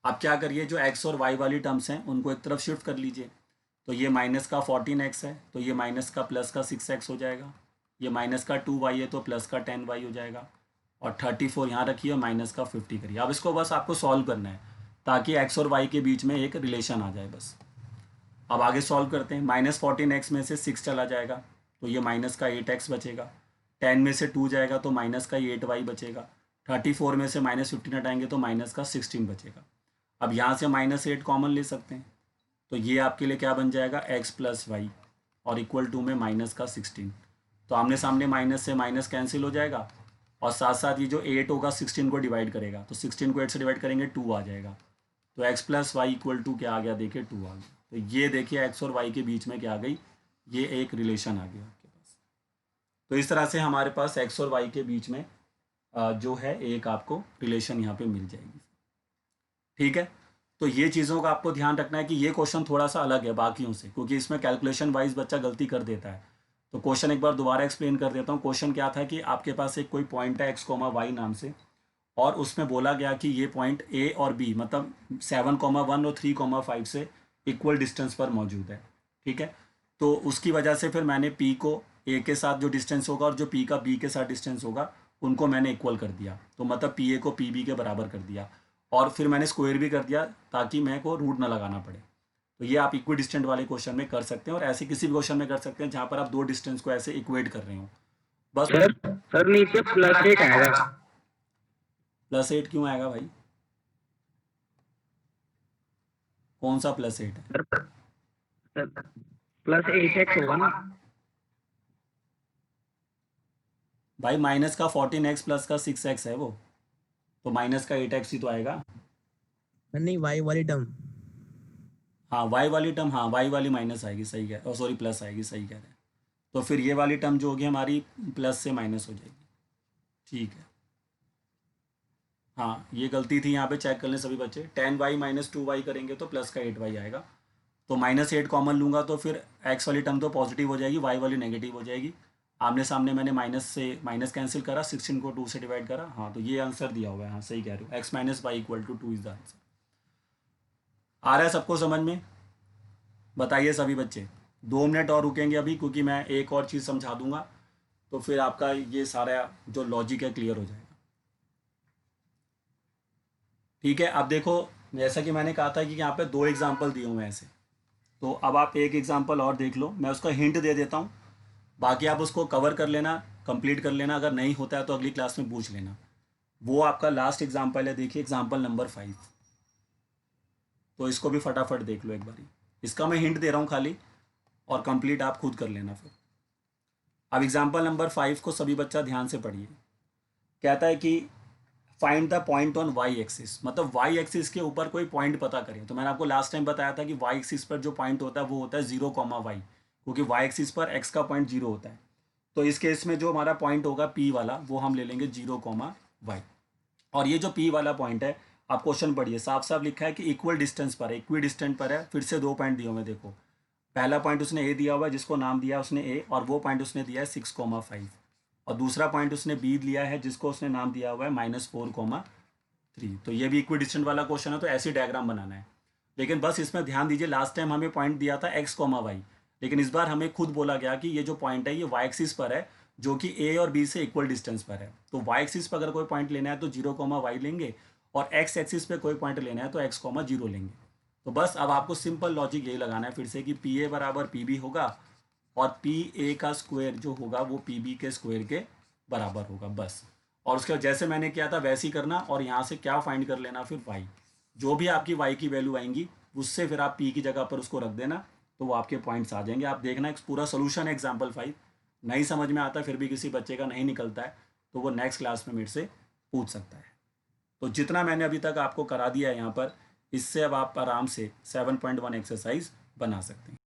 अब क्या करिए, जो x और y वाली टर्म्स हैं उनको एक तरफ शिफ्ट कर लीजिए। तो ये माइनस का 14x है, तो ये माइनस का प्लस का 6x हो जाएगा। ये माइनस का 2y है तो प्लस का 10y हो जाएगा। और 34 यहाँ रखिए, माइनस का 50 करिए। अब इसको बस आपको सॉल्व करना है ताकि x और y के बीच में एक रिलेशन आ जाए बस। अब आगे सॉल्व करते हैं, माइनस 14x में से 6 चला जाएगा तो ये माइनस का 8x बचेगा। 10 में से 2 जाएगा तो माइनस का 8y बचेगा। 34 में से माइनस 15 हटाएंगे तो माइनस का 16 बचेगा। अब यहाँ से माइनस 8 कॉमन ले सकते हैं, तो ये आपके लिए क्या बन जाएगा, x प्लस वाई और इक्वल टू में माइनस का 16। तो आमने सामने माइनस से माइनस कैंसिल हो जाएगा और साथ साथ ये जो 8 होगा 16 को डिवाइड करेगा, तो 16 को 8 से डिवाइड करेंगे 2 आ जाएगा। तो x plus Y equal to क्या आ गया, देखिए 2 आ गया। तो ये देखिए x और y के बीच में क्या आ गई, ये एक रिलेशन आ गया आपके पास। तो इस तरह से हमारे पास x और y के बीच में जो है एक आपको रिलेशन यहाँ पे मिल जाएगी, ठीक है। तो ये चीज़ों का आपको ध्यान रखना है कि ये क्वेश्चन थोड़ा सा अलग है बाकियों से, क्योंकि इसमें कैलकुलेशन वाइज बच्चा गलती कर देता है। तो क्वेश्चन एक बार दोबारा एक्सप्लेन कर देता हूँ। क्वेश्चन क्या था कि आपके पास एक कोई पॉइंट है x, y नाम से, और उसमें बोला गया कि ये पॉइंट a और b मतलब 7, 1 और 3, 5 से इक्वल डिस्टेंस पर मौजूद है, ठीक है। तो उसकी वजह से फिर मैंने p को a के साथ जो डिस्टेंस होगा और जो p का b के साथ डिस्टेंस होगा उनको मैंने इक्वल कर दिया, तो मतलब pa को pb के बराबर कर दिया। और फिर मैंने स्क्वायर भी कर दिया ताकि मैं को रूट ना लगाना पड़े। तो ये आप इक्वी डिस्टेंट वाले क्वेश्चन में कर सकते हैं और ऐसे किसी भी क्वेश्चन में कर सकते हैं जहाँ पर आप दो डिस्टेंस को ऐसे इक्वेट कर रहे हो बस। सर नीचे +8 आएगा। +8 क्यों आएगा भाई, कौन सा +8 है? +8x होगा ना भाई माइनस का 14x प्लस का 6x है वो, तो माइनस का 8x ही तो आएगा। नहीं, y वाली टर्म। हाँ y वाली टर्म, हाँ y वाली माइनस आएगी, सही कह, और सॉरी प्लस आएगी, सही कह रहे हैं। तो फिर ये वाली टर्म जो होगी हमारी प्लस से माइनस हो जाएगी, ठीक है। हाँ ये गलती थी, यहाँ पे चेक कर लें सभी बच्चे। 10y माइनस 2y करेंगे तो प्लस का 8y आएगा। तो -8 कॉमन लूँगा तो फिर x वाली टर्म तो पॉजिटिव हो जाएगी, y वाली नेगेटिव हो जाएगी। आमने सामने मैंने माइनस से माइनस कैंसिल करा, 16 को 2 से डिवाइड करा, हाँ तो ये आंसर दिया हुआ है। हाँ सही कह रहे हो, x minus y equal to 2 is the answer. आ रहा है सबको समझ में, बताइए सभी बच्चे। 2 मिनट और रुकेंगे अभी, क्योंकि मैं एक और चीज़ समझा दूंगा तो फिर आपका ये सारा जो लॉजिक है क्लियर हो जाएगा, ठीक है। अब देखो जैसा कि मैंने कहा था कि यहाँ पे 2 एग्जाम्पल दिए हुए हैं ऐसे, तो अब आप एक एग्जाम्पल और देख लो, मैं उसका हिंट दे देता हूँ। बाकी आप उसको कवर कर लेना, कंप्लीट कर लेना, अगर नहीं होता है तो अगली क्लास में पूछ लेना। वो आपका लास्ट एग्जाम्पल है, देखिए एग्जाम्पल नंबर 5। तो इसको भी फटाफट देख लो एक बारी, इसका मैं हिंट दे रहा हूँ खाली, और कंप्लीट आप खुद कर लेना फिर। अब एग्जाम्पल नंबर 5 को सभी बच्चा ध्यान से पढ़िए। कहता है कि find the point on Y axis, मतलब वाई एक्सिस के ऊपर कोई पॉइंट पता करें। तो मैंने आपको लास्ट टाइम बताया था कि वाई एक्सिस पर जो पॉइंट होता है वो होता है 0, वाई, क्योंकि वाई एक्सिस पर एक्स का पॉइंट 0 होता है। तो इस केस में जो हमारा पॉइंट होगा पी वाला, वो हम ले लेंगे 0, वाई। और ये जो पी वाला पॉइंट है, आप क्वेश्चन पढ़िए, साफ साफ लिखा है कि इक्वल डिस्टेंस पर है, इक्वी डिस्टेंस पर है। फिर से 2 पॉइंट दिए हुए, देखो पहला पॉइंट उसने ए दिया हुआ है जिसको नाम दिया उसने ए, और वो पॉइंट उसने दिया है 6, 5। और दूसरा पॉइंट उसने बी लिया है जिसको उसने नाम दिया हुआ है -4, 3। तो ये भी इक्वी डिस्टेंस वाला क्वेश्चन है, तो ऐसी डायग्राम बनाना है। लेकिन बस इसमें ध्यान दीजिए, लास्ट टाइम हमें पॉइंट दिया था x, y, लेकिन इस बार हमें खुद बोला गया कि ये जो पॉइंट है ये y एक्सिस पर है, जो कि a और b से इक्वल डिस्टेंस पर है। तो y एक्सिस पर अगर कोई पॉइंट लेना है तो 0, y लेंगे, और x एक्सिस पे कोई पॉइंट लेना है तो x, 0 लेंगे। तो बस अब आपको सिंपल लॉजिक यही लगाना है फिर से कि पी ए बराबर पी बी होगा, और पी ए का स्क्वायर जो होगा वो पी बी के स्क्वायर के बराबर होगा, बस। और उसके बाद जैसे मैंने किया था वैसे ही करना, और यहाँ से क्या फाइंड कर लेना फिर वाई, जो भी आपकी वाई की वैल्यू आएंगी उससे फिर आप पी की जगह पर उसको रख देना, तो वो आपके पॉइंट्स आ जाएंगे। आप देखना एक पूरा सोल्यूशन है एग्जाम्पल 5। नहीं समझ में आता फिर भी किसी बच्चे का नहीं निकलता है तो वो नेक्स्ट क्लास में मेरे से पूछ सकता है। तो जितना मैंने अभी तक आपको करा दिया है यहाँ पर, इससे अब आप आराम से 7.1 एक्सरसाइज बना सकते हैं।